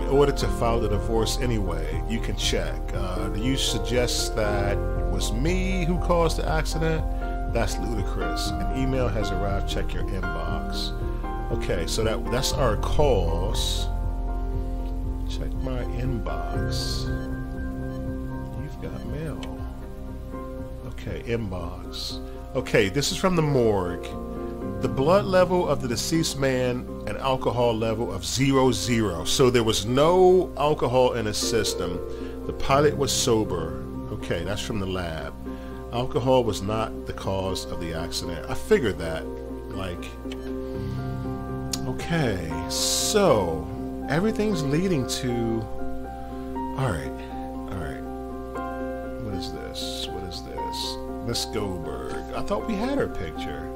In order to file the divorce anyway. You can check. Do you suggest that it was me who caused the accident? That's ludicrous. An email has arrived. Check your inbox. Okay, so that's our calls. Check my inbox. You've got mail. Okay, inbox. Okay, this is from the morgue. The blood level of the deceased man, an alcohol level of 0.0. So there was no alcohol in his system. The pilot was sober. Okay, that's from the lab. Alcohol was not the cause of the accident. I figured that. Like, okay, so everything's leading to. All right. What is this? Miss GoldBerg. I thought we had her picture.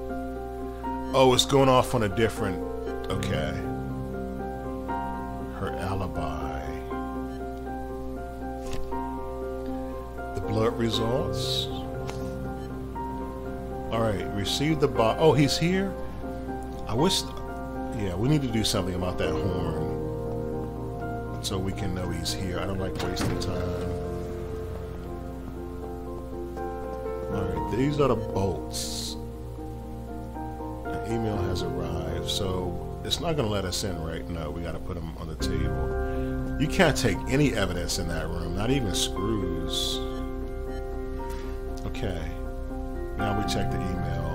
Oh, it's going off on a different. Okay. Her alibi. The blood results. Alright, receive the bot. Oh, he's here? I wish. Yeah, we need to do something about that horn so we can know he's here. I don't like wasting time. Alright, these are the bolts. The email has arrived, so it's not going to let us in, right? No, we got to put them on the table. You can't take any evidence in that room, not even screws. Okay. Now we check the email.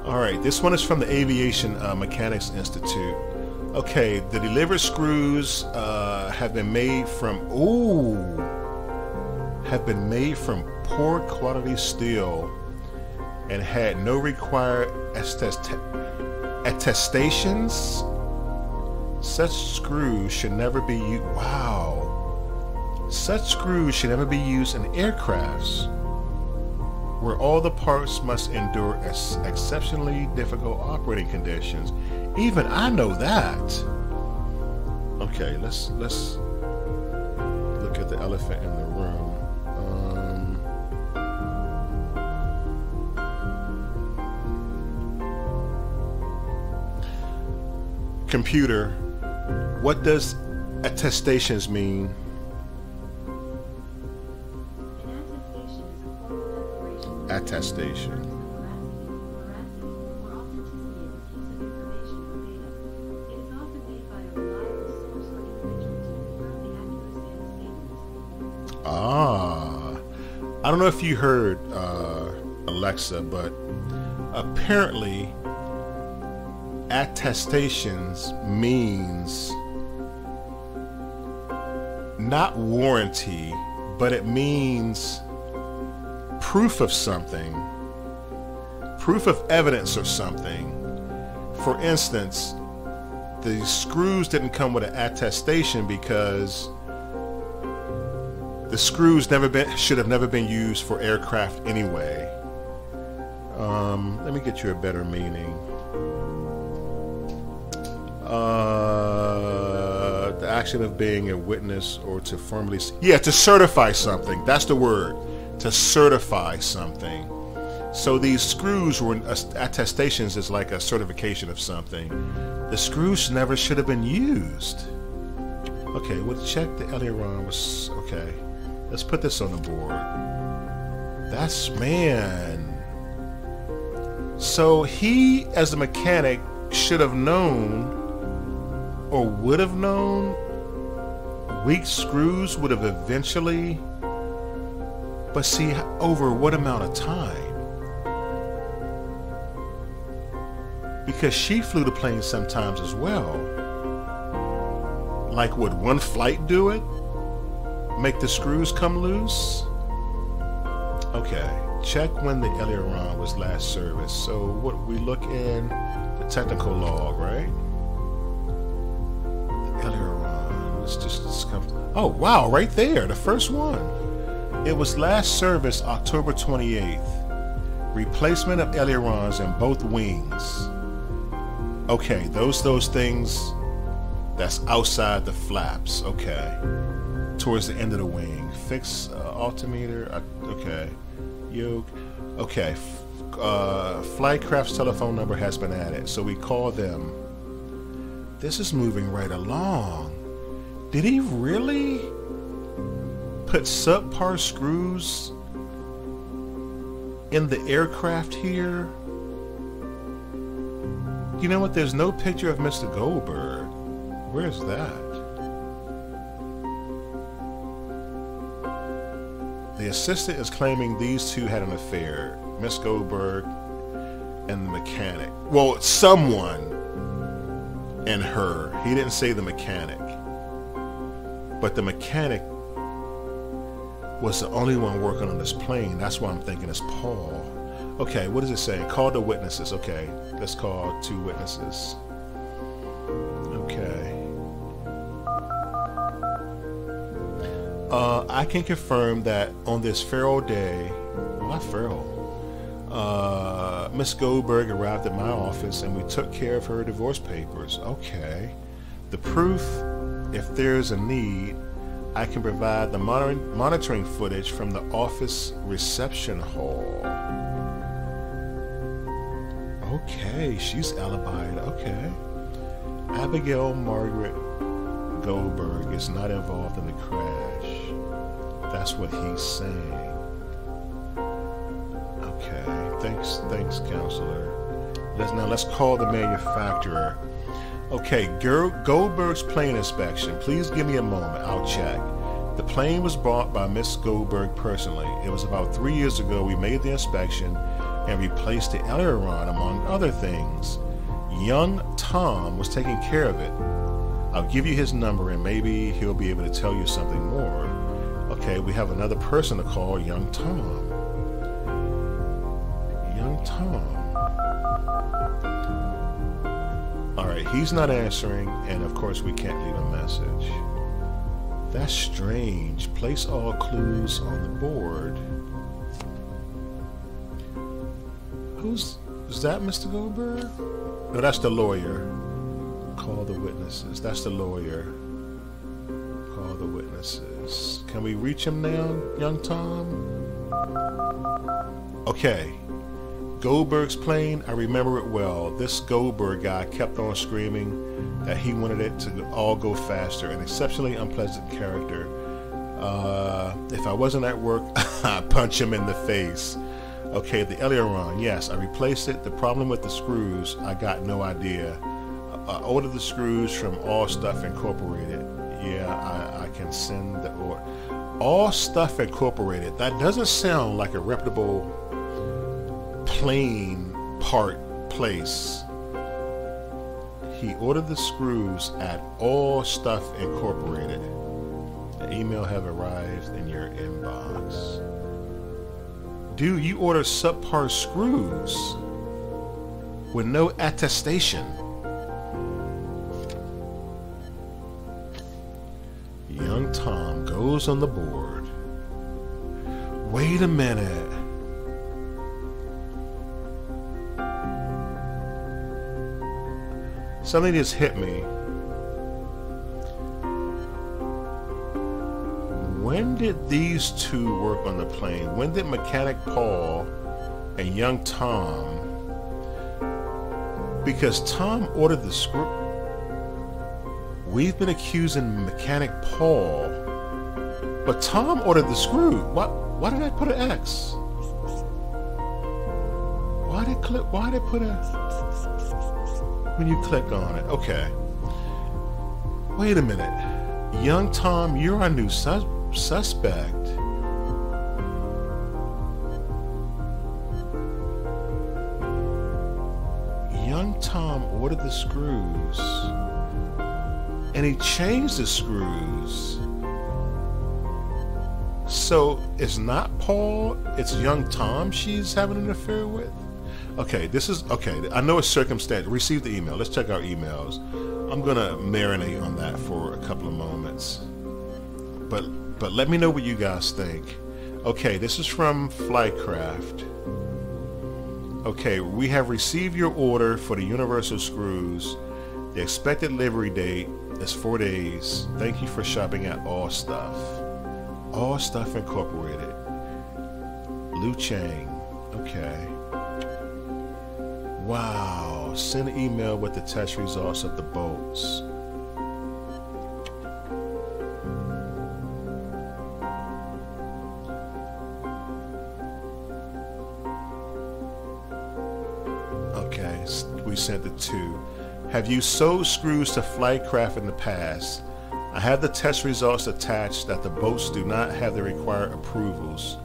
Alright, this one is from the Aviation Mechanics Institute. Okay, the delivered screws have been made from poor quality steel and had no required attestations. Such screws should never be used. Wow. Such screws should never be used in aircrafts where all the parts must endure exceptionally difficult operating conditions. Even I know that. Okay, let's look at the elephant in the room. Computer, what does attestations mean? Attestation. I don't know if you heard Alexa, but apparently attestations means not warranty, but it means proof of something, proof of evidence or something. For instance, the screws didn't come with an attestation because the screws should have never been used for aircraft anyway. Let me get you a better meaning. The action of being a witness or to formally, to certify something. That's the word. To certify something. So these screws were attestations is like a certification of something. The screws never should have been used. Okay, we'll check the aileron was okay. Let's put this on the board. That's, man. So he, as a mechanic, should have known or would have known weak screws would have eventually, but see, over what amount of time? Because she flew the plane sometimes as well. Like, would one flight do it? Make the screws come loose? Okay, check when the aileron was last serviced. So what we look in the technical log, right? The aileron, let's just come. Oh wow, right there, the first one. It was last serviced October 28th. Replacement of ailerons in both wings. Okay, those things that's outside the flaps. Okay. Towards the end of the wing. Fix altimeter. Okay. Yoke. Okay. Flightcraft's telephone number has been added, so we call them. This is moving right along. Did he really put subpar screws in the aircraft here? You know what? There's no picture of Mr. GoldBerg. Where's that? The assistant is claiming these two had an affair, Miss GoldBerg and the mechanic. Well, someone and her. He didn't say the mechanic. but the mechanic was the only one working on this plane. That's why I'm thinking it's Paul. Okay, what does it say? Call the witnesses. Okay, let's call 2 witnesses. Okay. I can confirm that on this feral day, not feral, Miss GoldBerg arrived at my office and we took care of her divorce papers. Okay. The proof, if there's a need, I can provide the monitoring footage from the office reception hall. Okay, she's alibied. Okay. Abigail Margaret GoldBerg is not involved in the crash. That's what he's saying. Okay, thanks, counselor. Let's call the manufacturer. Okay, GoldBerg's plane inspection. Please give me a moment. I'll check. The plane was bought by Miss GoldBerg personally. It was about 3 years ago we made the inspection and replaced the aileron, among other things. Young Tom was taking care of it. I'll give you his number and maybe he'll be able to tell you something more. Okay, we have another person to call, Young Tom. Young Tom. Alright, he's not answering, and of course we can't leave a message. That's strange. Place all clues on the board. Is that Mr. GoldBerg? No, that's the lawyer. Call the witnesses. That's the lawyer. Call the witnesses. Can we reach him now, Young Tom? Okay. GoldBerg's plane, I remember it well. This GoldBerg guy kept on screaming that he wanted it to all go faster. An exceptionally unpleasant character. If I wasn't at work, I'd punch him in the face. Okay, the aileron, yes, I replaced it. The problem with the screws, I got no idea. I ordered the screws from All Stuff Incorporated. Yeah, I can send the order. All Stuff Incorporated. That doesn't sound like a reputable plane part place. He ordered the screws at All Stuff Incorporated. The email have arrived in your inbox. Dude, you ordered subpar screws with no attestation. Young Tom goes on the board. Wait a minute. Something just hit me. When did these two work on the plane? When did Mechanic Paul and Young Tom? Because Tom ordered the screw. We've been accusing Mechanic Paul, but Tom ordered the screw. Why did I put an X? Why did I put a... When you click on it, okay. Wait a minute. Young Tom, you're our new suspect. Young Tom ordered the screws. And he changed the screws. So it's not Paul, it's Young Tom she's having an affair with? Okay, I know it's circumstantial. Receive the email. Let's check our emails. I'm gonna marinate on that for a couple of moments. But let me know what you guys think. Okay, this is from Flycraft. Okay, we have received your order for the universal screws. The expected delivery date is 4 days. Thank you for shopping at All Stuff. All Stuff Incorporated. Liu Chang. Okay. Wow. Send an email with the test results of the bolts. Okay, we sent it to. Have you sold screws to Flightcraft in the past? I have the test results attached that the boats do not have the required approvals.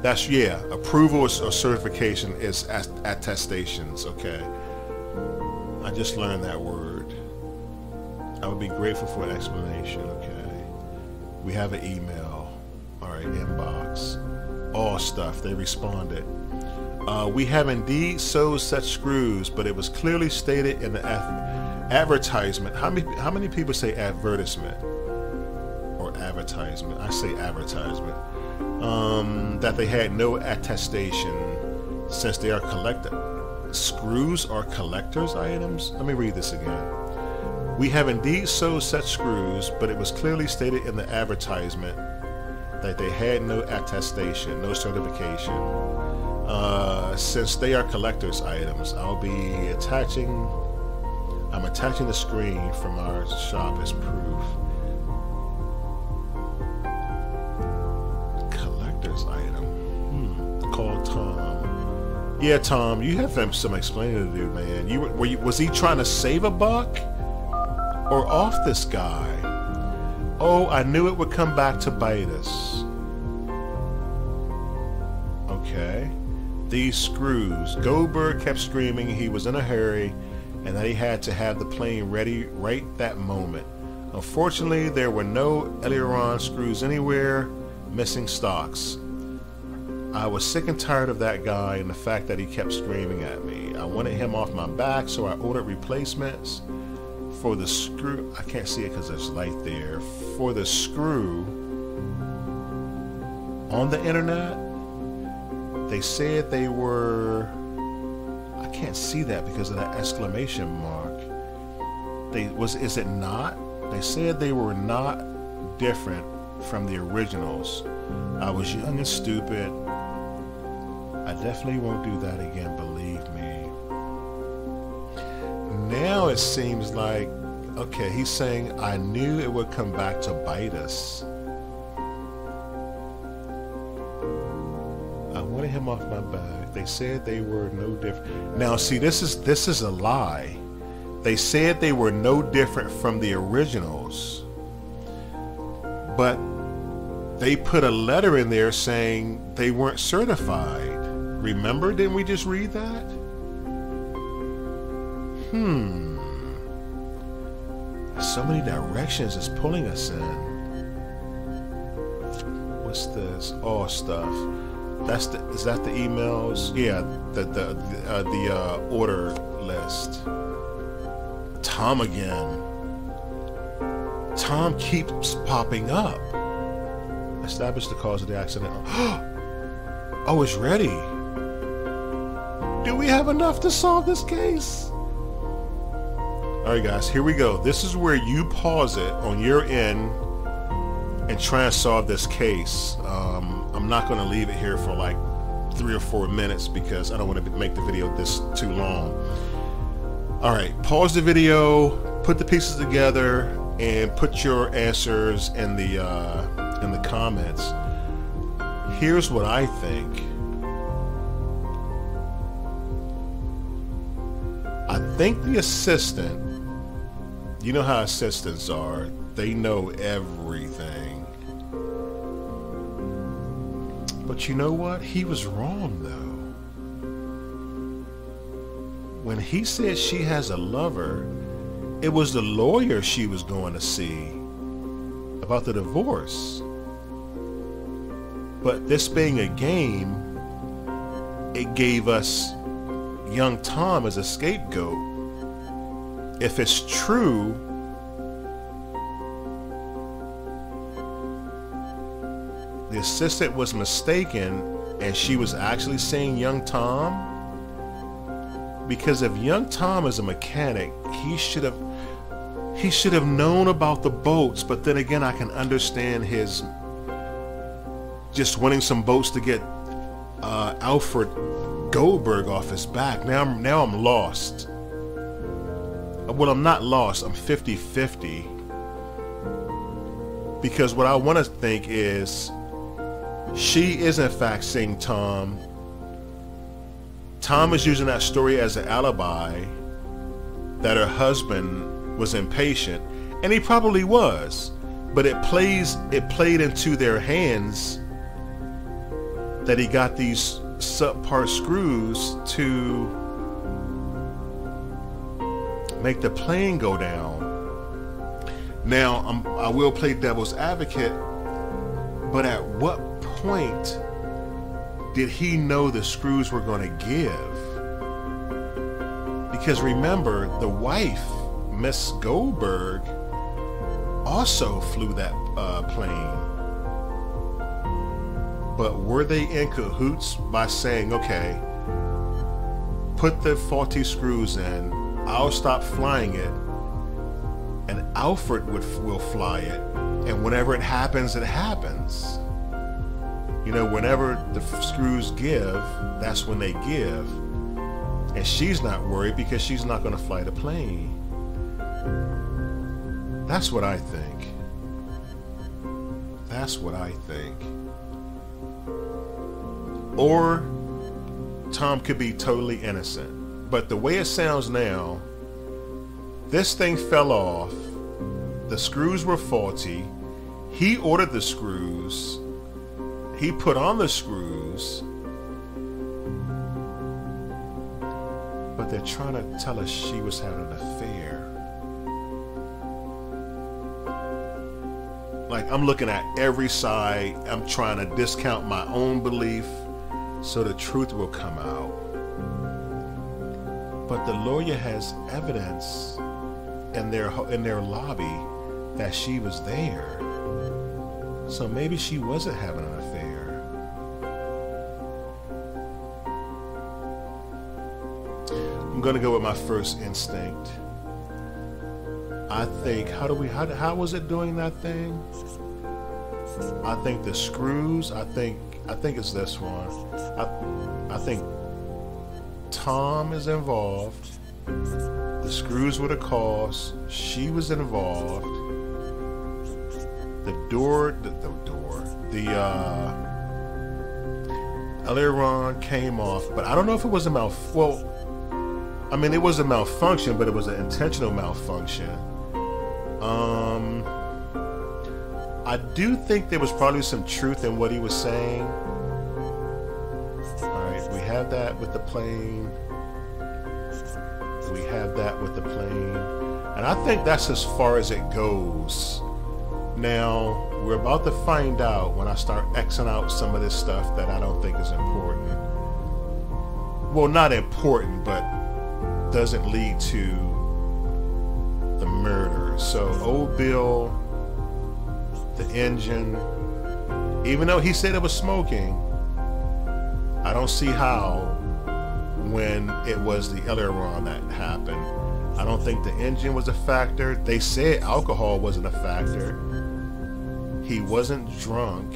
That's, yeah, approval or certification is attestations, okay. I just learned that word. I would be grateful for an explanation, okay. We have an email. All right, inbox. All stuff. They responded. We have indeed sewed such screws, but it was clearly stated in the advertisement. How many people say advertisement or advertisement? I say advertisement. That they had no attestation since they are screws are collector's items. Let me read this again. We have indeed sewed such screws, but it was clearly stated in the advertisement that they had no attestation, no certification. Since they are collector's items, I'm attaching the screen from our shop as proof. Collector's item. Call Tom. Yeah, Tom, you have some explaining to do, man. Was he trying to save a buck or off this guy? Oh, I knew it would come back to bite us. Okay. These screws. GoldBerg kept screaming he was in a hurry and that he had to have the plane ready right that moment. Unfortunately, there were no aileron screws anywhere, missing stocks. I was sick and tired of that guy and the fact that he kept screaming at me. I wanted him off my back, so I ordered replacements for the screw. I can't see it because there's light there. For the screw on the internet, they said they were, I can't see that because of that exclamation mark. Is it not? They said they were not different from the originals. I was young and stupid. I definitely won't do that again, believe me. Now it seems like, okay, he's saying, I knew it would come back to bite us. I wanted him off my back. They said they were no different. Now, see, this is a lie. They said they were no different from the originals. But they put a letter in there saying they weren't certified. Remember, didn't we just read that? So many directions it's pulling us in. What's this? All stuff. Is that the emails? Yeah, the order list. Tom again. Tom keeps popping up. Establish the cause of the accident. Oh, it's ready. Do we have enough to solve this case? Alright guys, here we go. This is where you pause it on your end and try and solve this case. I'm not going to leave it here for like 3 or 4 minutes because I don't want to make the video this too long. Alright, pause the video, put the pieces together, and put your answers in the comments. Here's what I think. I think the assistant, you know how assistants are, they know everything. But you know what? He was wrong though. When he said she has a lover, it was the lawyer she was going to see about the divorce. But this being a game, it gave us young Tom as a scapegoat. If it's true, the assistant was mistaken and she was actually seeing young Tom, because if young Tom is a mechanic, he should have known about the boats. But then again, I can understand his just winning some boats to get Alfred GoldBerg off his back. Now I'm lost. Well, I'm not lost. I'm 50-50. Because what I want to think is she is in fact seeing Tom. Tom is using that story as an alibi that her husband was impatient, and he probably was. But it played into their hands that he got these subpart screws to make the plane go down. Now, I will play devil's advocate But at what point did he know the screws were going to give? Because remember, the wife, Miss GoldBerg, also flew that plane. But were they in cahoots by saying, okay, put the faulty screws in, I'll stop flying it, and Alfred will fly it, and whenever it happens, it happens. You know, whenever the screws give, that's when they give. And she's not worried because she's not going to fly the plane. That's what I think. That's what I think. Or Tom could be totally innocent. But the way it sounds now, this thing fell off. The screws were faulty. He ordered the screws. He put on the screws. But they're trying to tell us she was having an affair. Like, I'm looking at every side. I'm trying to discount my own belief so the truth will come out. But the lawyer has evidence in their lobby that she was there. So maybe she wasn't having an affair. I'm gonna go with my first instinct. I think, how was it doing that thing? I think the screws, I think it's this one. I think Tom is involved. The screws were the cause. She was involved. The aileron came off, but I don't know if it was a it was a malfunction, but it was an intentional malfunction. I do think there was probably some truth in what he was saying. Alright, we have that with the plane. We have that with the plane. And I think that's as far as it goes. Now, we're about to find out when I start Xing out some of this stuff that I don't think is important. Well, not important, but doesn't lead to the murder. So, old Bill, the engine, even though he said it was smoking, I don't see how when it was the aileron that happened. I don't think the engine was a factor. They said alcohol wasn't a factor. He wasn't drunk.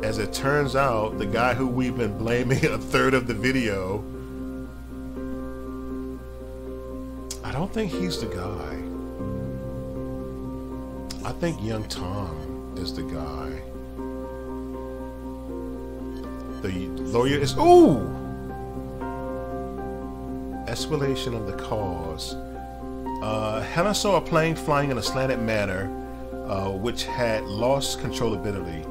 As it turns out, the guy who we've been blaming a third of the video, I don't think he's the guy. I think young Tom is the guy. The lawyer is, explanation of the cause. Helen saw a plane flying in a slanted manner, which had lost controllability.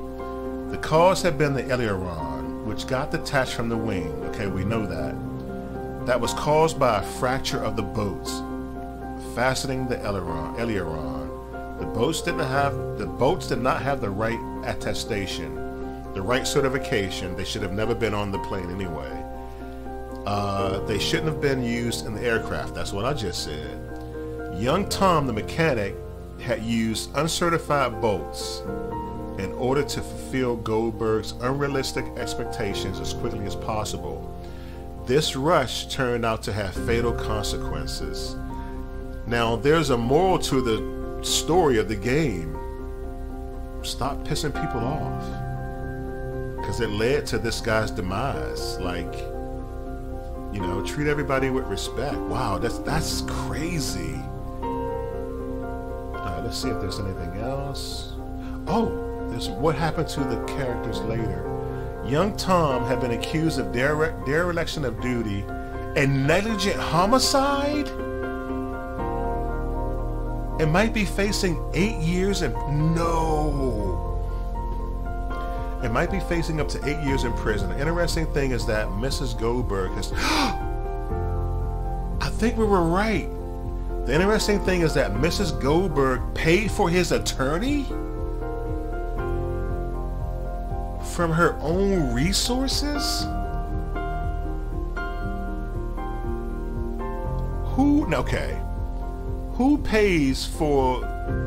The cause had been the aileron, which got detached from the wing. Okay, we know that. That was caused by a fracture of the bolts, fastening the aileron. The boats did not have the right attestation, the right certification. They should have never been on the plane anyway. They shouldn't have been used in the aircraft. That's what I just said. Young Tom, the mechanic, had used uncertified bolts in order to fulfill GoldBerg's unrealistic expectations as quickly as possible. This rush turned out to have fatal consequences. Now, there's a moral to the story of the game. Stop pissing people off, because it led to this guy's demise. Like, you know, treat everybody with respect. Wow, that's crazy. Let's see if there's anything else. Oh, there's what happened to the characters later. Young Tom had been accused of dereliction of duty and negligent homicide. It might be facing 8 years in It might be facing up to 8 years in prison. The interesting thing is that Mrs. GoldBerg has I think we were right. The interesting thing is that Mrs. Goldberg paid for his attorney from her own resources? Who pays for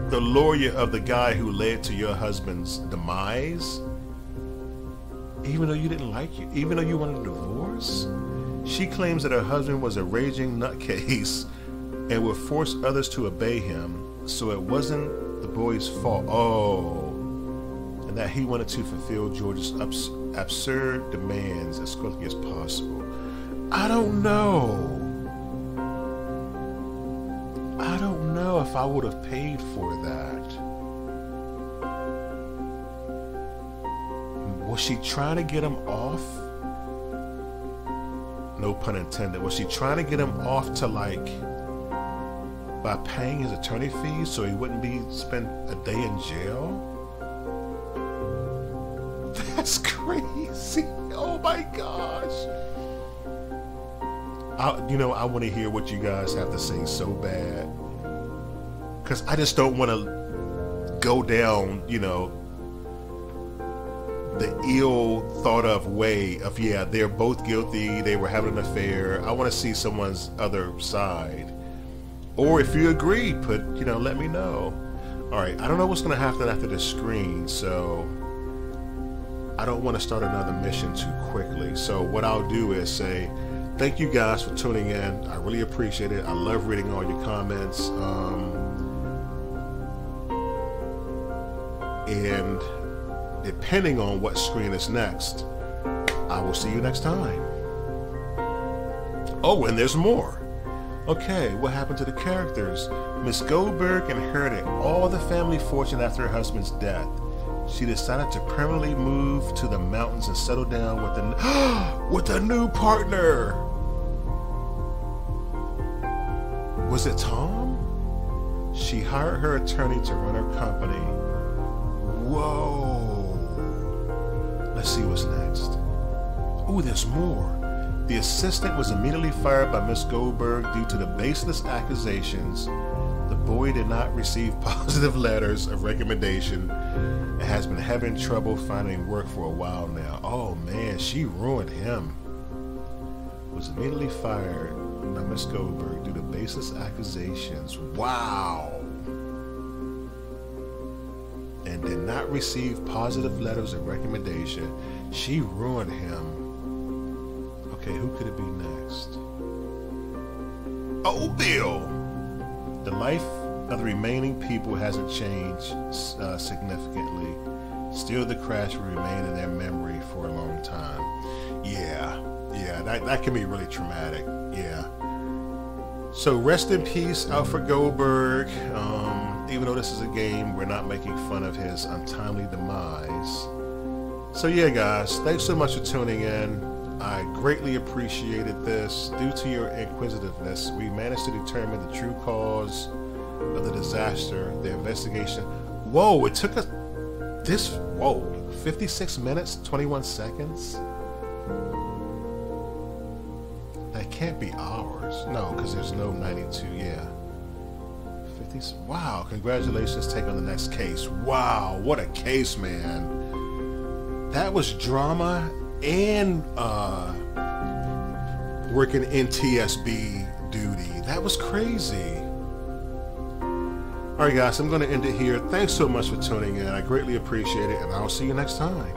the lawyer of the guy who led to your husband's demise? Even though you didn't like you, even though you wanted a divorce? She claims that her husband was a raging nutcase and would force others to obey him, so it wasn't the boy's fault. Oh, and that he wanted to fulfill George's absurd demands as quickly as possible. I don't know. I don't know if I would have paid for that. Was she trying to get him off? No pun intended. Was she trying to get him off to, like, by paying his attorney fees so he wouldn't be spent a day in jail? That's crazy. Oh my gosh. I want to hear what you guys have to say so bad, because I just don't want to go down, the ill thought of way of, yeah, they're both guilty, they were having an affair. I want to see someone's other side. Or if you agree, let me know. All right, I don't know what's going to happen after this screen, so I don't want to start another mission too quickly. So what I'll do is say, thank you guys for tuning in. I really appreciate it. I love reading all your comments. And depending on what screen is next, I will see you next time. Oh, and there's more. Okay, what happened to the characters? Miss Goldberg inherited all the family fortune after her husband's death. She decided to permanently move to the mountains and settle down with a new partner. Was it Tom? She hired her attorney to run her company. Whoa. Let's see what's next. Oh, there's more. The assistant was immediately fired by Miss Goldberg due to the baseless accusations. The boy did not receive positive letters of recommendation and has been having trouble finding work for a while now. Oh man, she ruined him. Was immediately fired by Miss Goldberg due to baseless accusations. Wow. And did not receive positive letters of recommendation. She ruined him. Okay, who could it be next? Unveil! The life of the remaining people hasn't changed significantly. Still, the crash will remain in their memory for a long time. Yeah, that can be really traumatic. Yeah. So rest in peace, Alfred Goldberg. Even though this is a game, we're not making fun of his untimely demise. So yeah, guys, thanks so much for tuning in. I greatly appreciated this. Due to your inquisitiveness, we managed to determine the true cause of the disaster, the investigation. Whoa, it took us 56 minutes, 21 seconds? That can't be ours. No, because there's no 92, yeah. 50, wow, congratulations, take on the next case. Wow, what a case, man. That was drama and working NTSB duty. That was crazy. Alright guys, I'm going to end it here. Thanks so much for tuning in. I greatly appreciate it, and I'll see you next time.